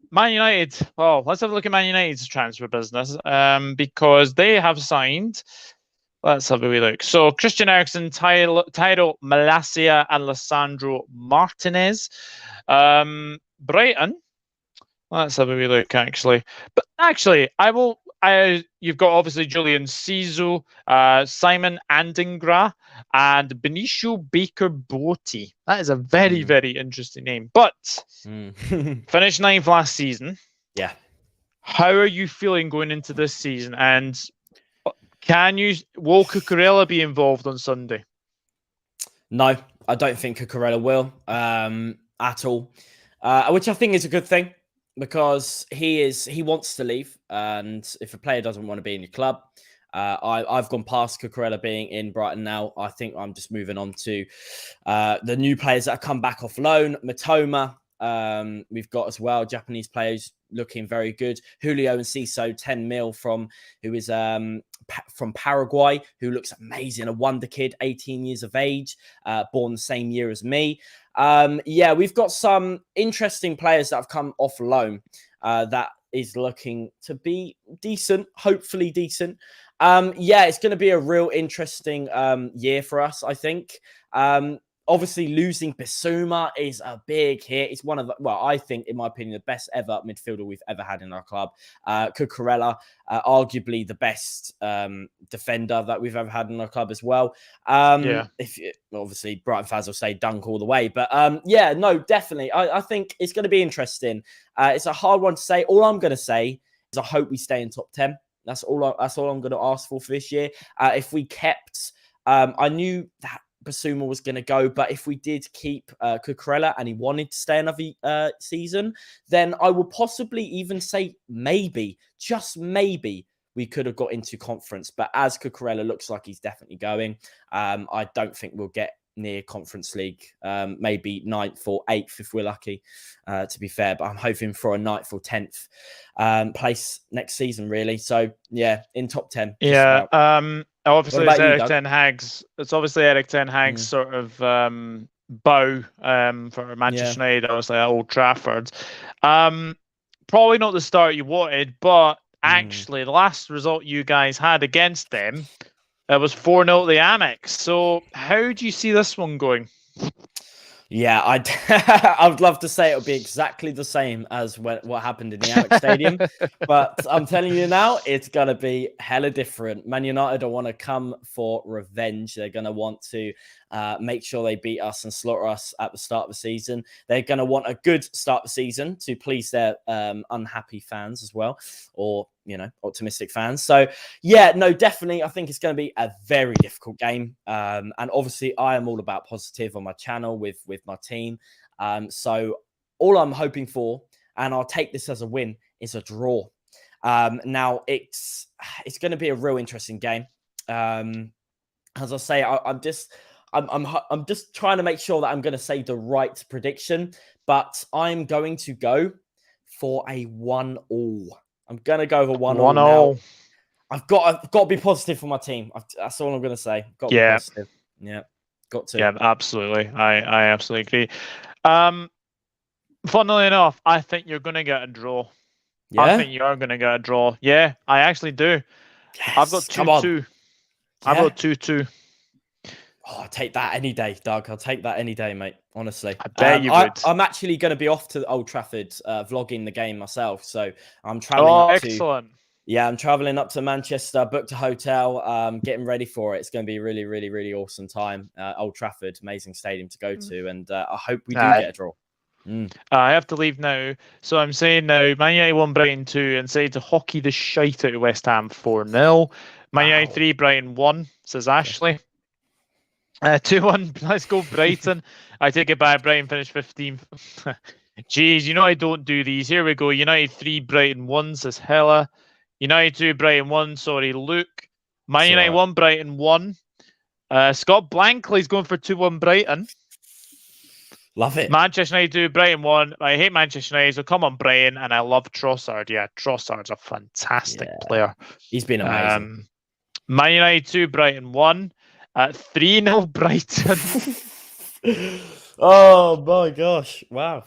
A: Man United. Well, let's have a look at Man United's transfer business because they have signed. Let's have a wee look. So Christian Eriksen, Tyro Malacia, and Lissandro Martinez. Brighton. Let's have a wee look, actually. But actually, you've got obviously Julian Cizo, Simon Andingra, and Benicio Baker-Botty. That is a very, very interesting name. But finished 9th last season.
B: Yeah.
A: How are you feeling going into this season? And will Cucurella be involved on Sunday? No,
B: I don't think Cucurella will at all, which I think is a good thing. Because he wants to leave, and if a player doesn't want to be in your club, I've gone past Cucurella being in Brighton now. I think I'm just moving on to the new players that have come back off loan. Matoma, we've got as well Japanese players looking very good. Julio and Ciso, 10 mil from Paraguay, who looks amazing. A wonder kid, 18 years of age, born the same year as me. We've got some interesting players that have come off loan that is looking to be decent, hopefully decent. It's going to be a real interesting year for us, I think. Obviously, losing Bissouma is a big hit. It's one of the, well, I think, in my opinion, the best ever midfielder we've ever had in our club. Cucurella, arguably the best defender that we've ever had in our club as well. Obviously, Brighton fans will say dunk all the way. But yeah, no, definitely. I think it's going to be interesting. It's a hard one to say. All I'm going to say is I hope we stay in top 10. That's all I'm going to ask for this year. If we kept, I knew that Basuma was going to go, but if we did keep Cucurella and he wanted to stay another season, then I would possibly even say maybe, just maybe, we could have got into conference. But as Cucurella looks like he's definitely going, I don't think we'll get near Conference League. Maybe 9th or 8th if we're lucky, to be fair. But I'm hoping for a 9th or 10th place next season, really. So, yeah, in top 10.
A: Yeah. Obviously, it's Eric
B: Doug?
A: Ten Hag's. It's obviously Eric Ten Hag's sort of bow for Manchester United, obviously at Old Trafford. Probably not the start you wanted, but actually, the last result you guys had against them, it was 4-0 at the Amex. So, how do you see this one going?
B: Yeah, I would love to say it would be exactly the same as what happened in the Amex Stadium, but I'm telling you now, it's going to be hella different. Man United don't want to come for revenge. They're going to want to make sure they beat us and slaughter us at the start of the season. They're going to want a good start of the season to please their unhappy fans as well, or, optimistic fans. So, yeah, no, definitely. I think it's going to be a very difficult game. And obviously, I am all about positive on my channel with my team. So all I'm hoping for, and I'll take this as a win, is a draw. Now, it's going to be a real interesting game. As I say, I'm just trying to make sure that I'm going to say the right prediction, but I'm going to go for a 1-1. I'm going to go for 1-1 now. I've got to be positive for my team. That's all I'm going to say. Got to be positive. Yeah, got to.
A: Yeah, absolutely. I absolutely agree. Funnily enough, I think you're going to get a draw. Yeah? I think you are going to get a draw. Yeah, I actually do.
B: Yes,
A: I've got 2-2. I've got 2-2.
B: Oh, I'll take that any day, Doug. I'll take that any day, mate. Honestly.
A: I bet you would.
B: I'm actually going to be off to Old Trafford vlogging the game myself. So I'm traveling
A: excellent.
B: I'm traveling up to Manchester, booked a hotel, getting ready for it. It's going to be a really, really, really awesome time. Old Trafford, amazing stadium to go to. And I hope we do get a draw.
A: I have to leave now. So I'm saying now, Man United 1, Brighton 2, and say to hockey the shite out of West Ham 4-0. Man United 3, Brighton 1, says Ashley. 2-1, let's go Brighton. I take it back, Brighton finished 15th. Jeez, I don't do these. Here we go. United 3, Brighton 1, says Hella. United 2, Brighton 1, sorry, Luke. Man United 1, Brighton 1. Scott Blankley's going for 2-1 Brighton.
B: Love it.
A: Manchester United 2, Brighton 1. I hate Manchester United, so come on, Brighton. And I love Trossard. Yeah, Trossard's a fantastic player.
B: He's been amazing.
A: Man United 2, Brighton 1. 3-0 Brighton.
B: Oh, my gosh. Wow.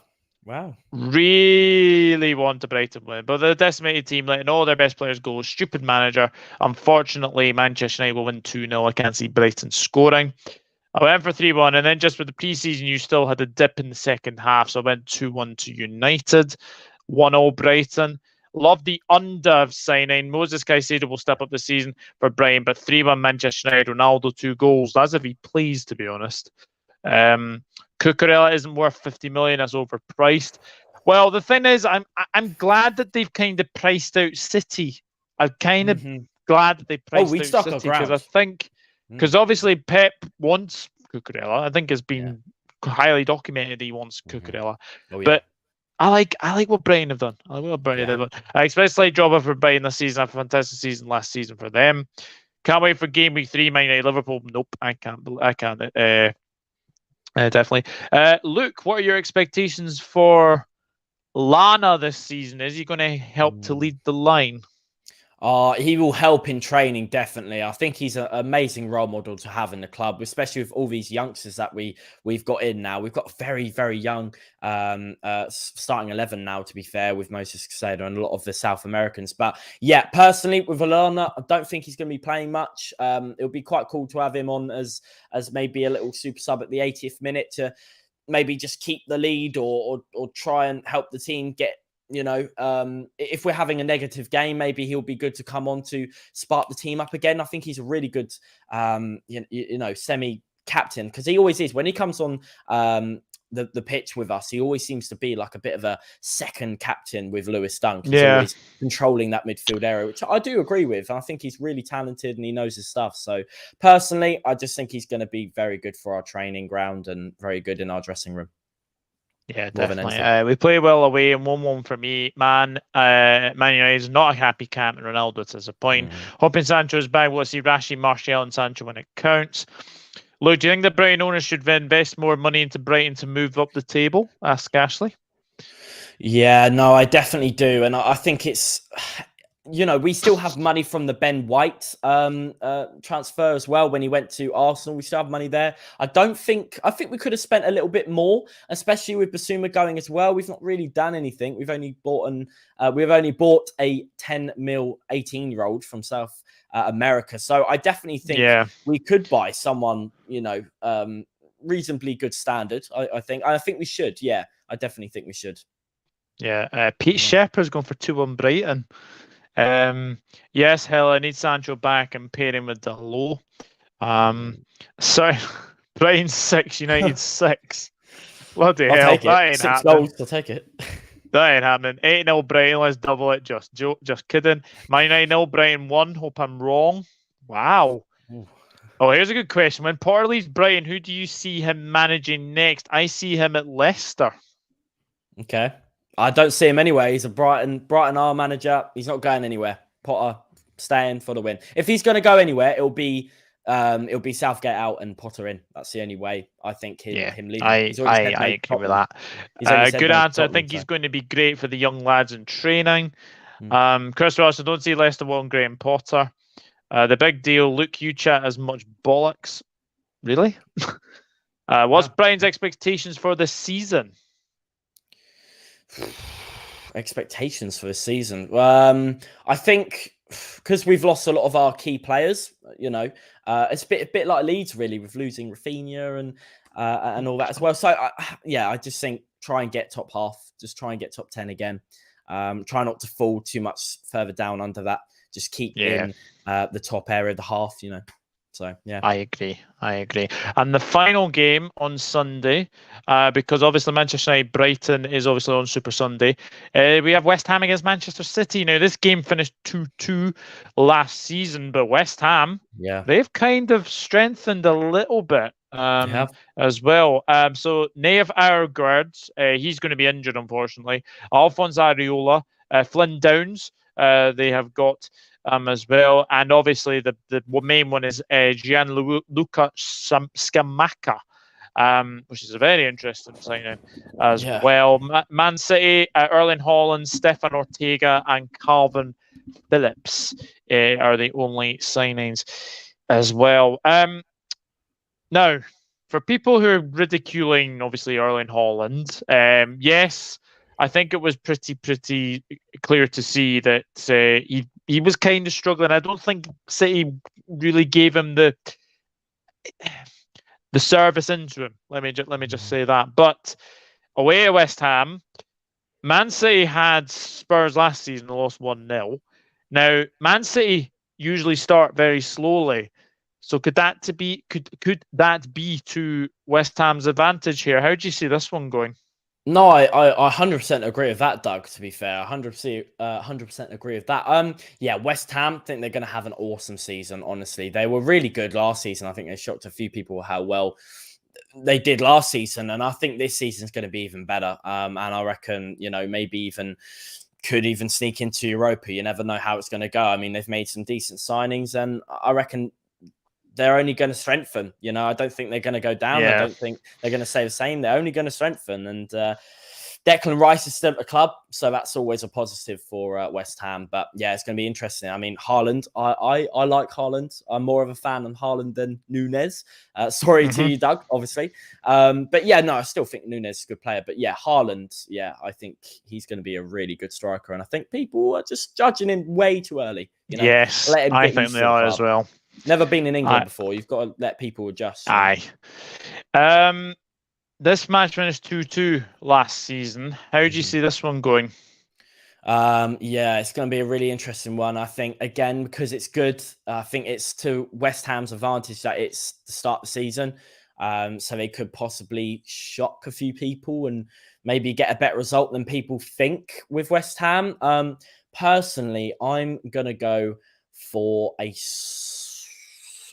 A: Really want to Brighton win, but the decimated team letting all their best players go. Stupid manager. Unfortunately, Manchester United will win 2-0. I can't see Brighton scoring. I went for 3-1, and then just for the preseason, you still had a dip in the second half, so I went 2-1 to United. 1-0 Brighton. Love the under signing. Moses Caicedo will step up this season for Brighton, but 3-1 Manchester United. Ronaldo 2 goals. That's if he pleased, to be honest. Cucurella isn't worth 50 million. That's overpriced. Well, the thing is, I'm glad that they've kind of priced out City. I'm kind of glad that they priced out City because I think because obviously Pep wants Cucurella. I think it's been highly documented he wants Cucurella. But I like what Brighton have done. I like what Brighton have done. I expect a slight drop for Brighton this season after a fantastic season last season for them. Can't wait for game week 3, Man United, Liverpool. Nope, I can't. Definitely. Luke, what are your expectations for Lana this season? Is he going to help to lead the line?
B: He will help in training, definitely. I think he's an amazing role model to have in the club, especially with all these youngsters that we've got in now. We've got very, very young starting 11 now, to be fair, with Moses Caicedo and a lot of the South Americans. But yeah, personally, with Alana, I don't think he's going to be playing much. It would be quite cool to have him on as maybe a little super sub at the 80th minute to maybe just keep the lead or try and help the team get, if we're having a negative game, maybe he'll be good to come on to spark the team up again. I think he's a really good, semi-captain, because he always is. When he comes on the pitch with us, he always seems to be like a bit of a second captain with Lewis Dunk. He's always controlling that midfield area, which I do agree with. And I think he's really talented and he knows his stuff. So personally, I just think he's going to be very good for our training ground and very good in our dressing room.
A: Yeah, definitely. We play well away, and 1-1 for me. Man United is not a happy camp, and Ronaldo to disappoint. Hoping Sancho's back. We'll see Rashi, Martial, and Sancho when it counts. Luke, do you think the Brighton owners should invest more money into Brighton to move up the table? Ask Ashley.
B: Yeah, no, I definitely do. And I think it's, we still have money from the Ben White transfer as well. When he went to Arsenal, we still have money there. I think we could have spent a little bit more, especially with Basuma going as well. We've not really done anything. We've only bought a 10 mil 18-year-old from South America. So I definitely think we could buy someone, reasonably good standard. I think we should. Yeah, I definitely think we should.
A: Yeah, Pete Shepherd's going for 2-1 Brighton. Yes, hell, I need Sancho back and pair him with Dalot. So Brighton 6, United 6. Bloody hell, that ain't
B: 6
A: happening.
B: goals, I'll take it.
A: That ain't happening. 8-0 Brighton, let's double it. Just kidding. Man United 0, Brighton 1. Hope I'm wrong. Wow. Ooh. Oh, here's a good question. When Potter leaves Brighton, who do you see him managing next? I see him at Leicester.
B: Okay. I don't see him anyway. He's a Brighton R manager. He's not going anywhere. Potter staying for the win. If he's going to go anywhere, it'll be Southgate out and Potter in. That's the only way I think him leaving.
A: I agree with that. Good answer. I think he's going to be great for the young lads in training. Chris Ross, I don't see Leicester wanting Graham Potter. The big deal, Luke, you chat as much bollocks. Really? What's Brian's expectations for this season?
B: Expectations for this season. I think because we've lost a lot of our key players, it's a bit like Leeds, really, with losing Rafinha and all that as well. So I just think try and get top half, just try and get top 10 again. Try not to fall too much further down under that. Just keep in the top area of the half, So, yeah. I
A: agree. And the final game on Sunday, because obviously Manchester United Brighton is obviously on Super Sunday, we have West Ham against Manchester City. Now, this game finished 2-2 last season, but West Ham, they've kind of strengthened a little bit as well. So, Nave Argard, he's going to be injured, unfortunately. Alphonse Areola, Flynn Downs, they have got as well, and obviously the main one is Gianluca Scamacca, which is a very interesting signing as well. Man City, Erling Haaland, Stefan Ortega, and Calvin Phillips are the only signings as well. Now, for people who are ridiculing, obviously, Erling Haaland, yes, I think it was pretty clear to see that he was kind of struggling. I don't think City really gave him the service into him. Let me just say that. But away at West Ham, Man City had Spurs last season, lost 1-0. Now, Man City usually start very slowly. So could that be to West Ham's advantage here? How do you see this one going?
B: No, I 100% agree with that, Doug, to be fair. 100% agree with that. West Ham, think they're going to have an awesome season, honestly. They were really good last season. I think they shocked a few people how well they did last season. And I think this season's going to be even better. And I reckon, maybe could even sneak into Europa. You never know how it's going to go. I mean, they've made some decent signings, and I reckon they're only going to strengthen. I don't think they're going to go down. I don't think they're going to stay the same. They're only going to strengthen. And Declan Rice is still at the club, so that's always a positive for West Ham. But yeah, it's going to be interesting. I mean, Haaland, I like Haaland. I'm more of a fan of Haaland than Nunes. Sorry to you, Doug, obviously. But yeah, no, I still think Nunes is a good player. But yeah, Haaland, yeah, I think he's going to be a really good striker. And I think people are just judging him way too early. You know?
A: Yes, I think they are as well.
B: Never been in England before. You've got to let people adjust.
A: Aye. This match finished 2-2 last season. How do you see this one going?
B: Yeah, it's going to be a really interesting one. I think, again, because it's good, I think it's to West Ham's advantage that it's the start of the season. So they could possibly shock a few people and maybe get a better result than people think with West Ham. Personally, I'm going to go for a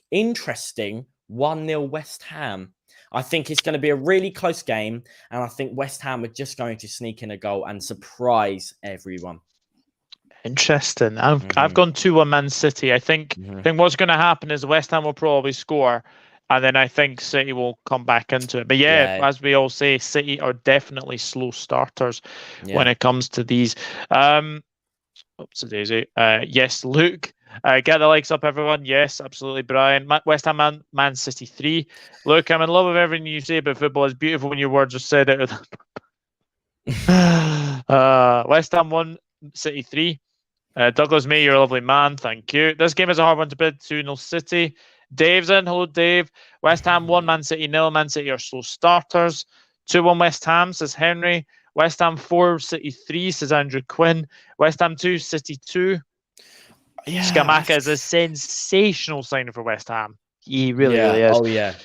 B: interesting 1-0 West Ham. I think it's going to be a really close game, and I think West Ham are just going to sneak in a goal and surprise everyone.
A: Interesting. I've gone 2-1 Man City. I think what's going to happen is West Ham will probably score, and then I think City will come back into it. But yeah, as we all say, City are definitely slow starters when it comes to these. Oops-a-daisy. Yes, Luke. Get the likes up, everyone. Yes, absolutely, Brian. West Ham Man City 3. Look, I'm in love with everything you say about football. It's beautiful when your words are said out of the... West Ham 1, City 3. Douglas May, you're a lovely man. Thank you. This game is a hard one to bid. 2-0 City. Dave's in. Hello, Dave. West Ham 1, Man City 0. Man City are slow starters. 2-1 West Ham, says Henry. West Ham 4, City 3, says Andrew Quinn. West Ham 2, City 2. Yeah, Scamacca is a sensational signing for West Ham. He really is.
B: Oh, yeah.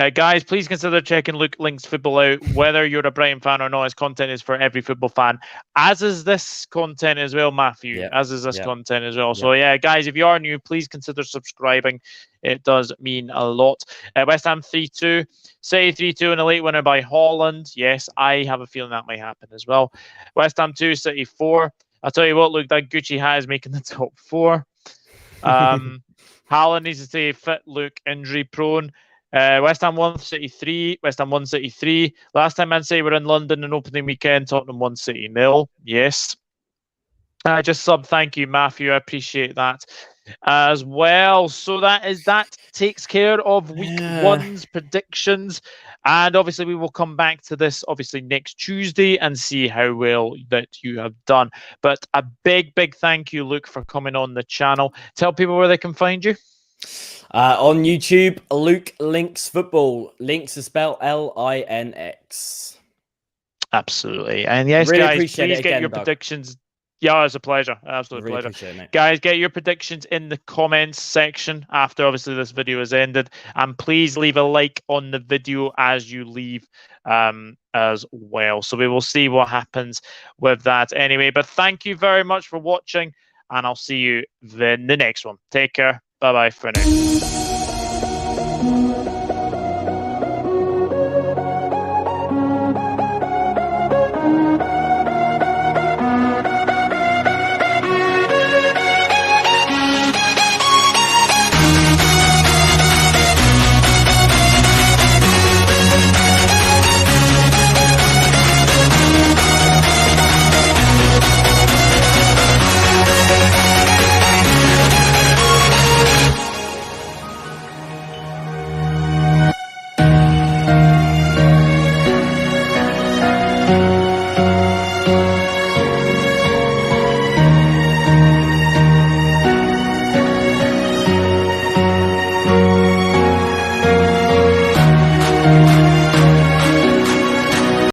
A: Guys, please consider checking Luke Link's football out. Whether you're a Brighton fan or not, his content is for every football fan. As is this content as well, Matthew. As is this content as well. So, yeah, guys, if you are new, please consider subscribing. It does mean a lot. West Ham 3-2. City 3-2 in a late winner by Holland. Yes, I have a feeling that might happen as well. West Ham 2, City 4. I'll tell you what, Luke, that Gucci hat is making the top 4. Haaland needs to stay fit, Luke, injury prone. West Ham 1, City 3. West Ham 1, City 3. Last time I'd say we're in London on opening weekend, Tottenham 1, City 0. Yes. Just sub, thank you, Matthew. I appreciate that as well. So that takes care of week one's predictions. And obviously we will come back to this obviously next Tuesday and see how well that you have done. But a big thank you, Luke, for coming on the channel. Tell people where they can find you.
B: On YouTube, Luke Links Football. Links is spelled Linx.
A: Absolutely. And yes, really guys, please get your predictions. Yeah, it's a pleasure. Absolute pleasure. Guys, get your predictions in the comments section after obviously this video has ended. And please leave a like on the video as you leave as well. So we will see what happens with that anyway. But thank you very much for watching, and I'll see you in the next one. Take care. Bye-bye for now.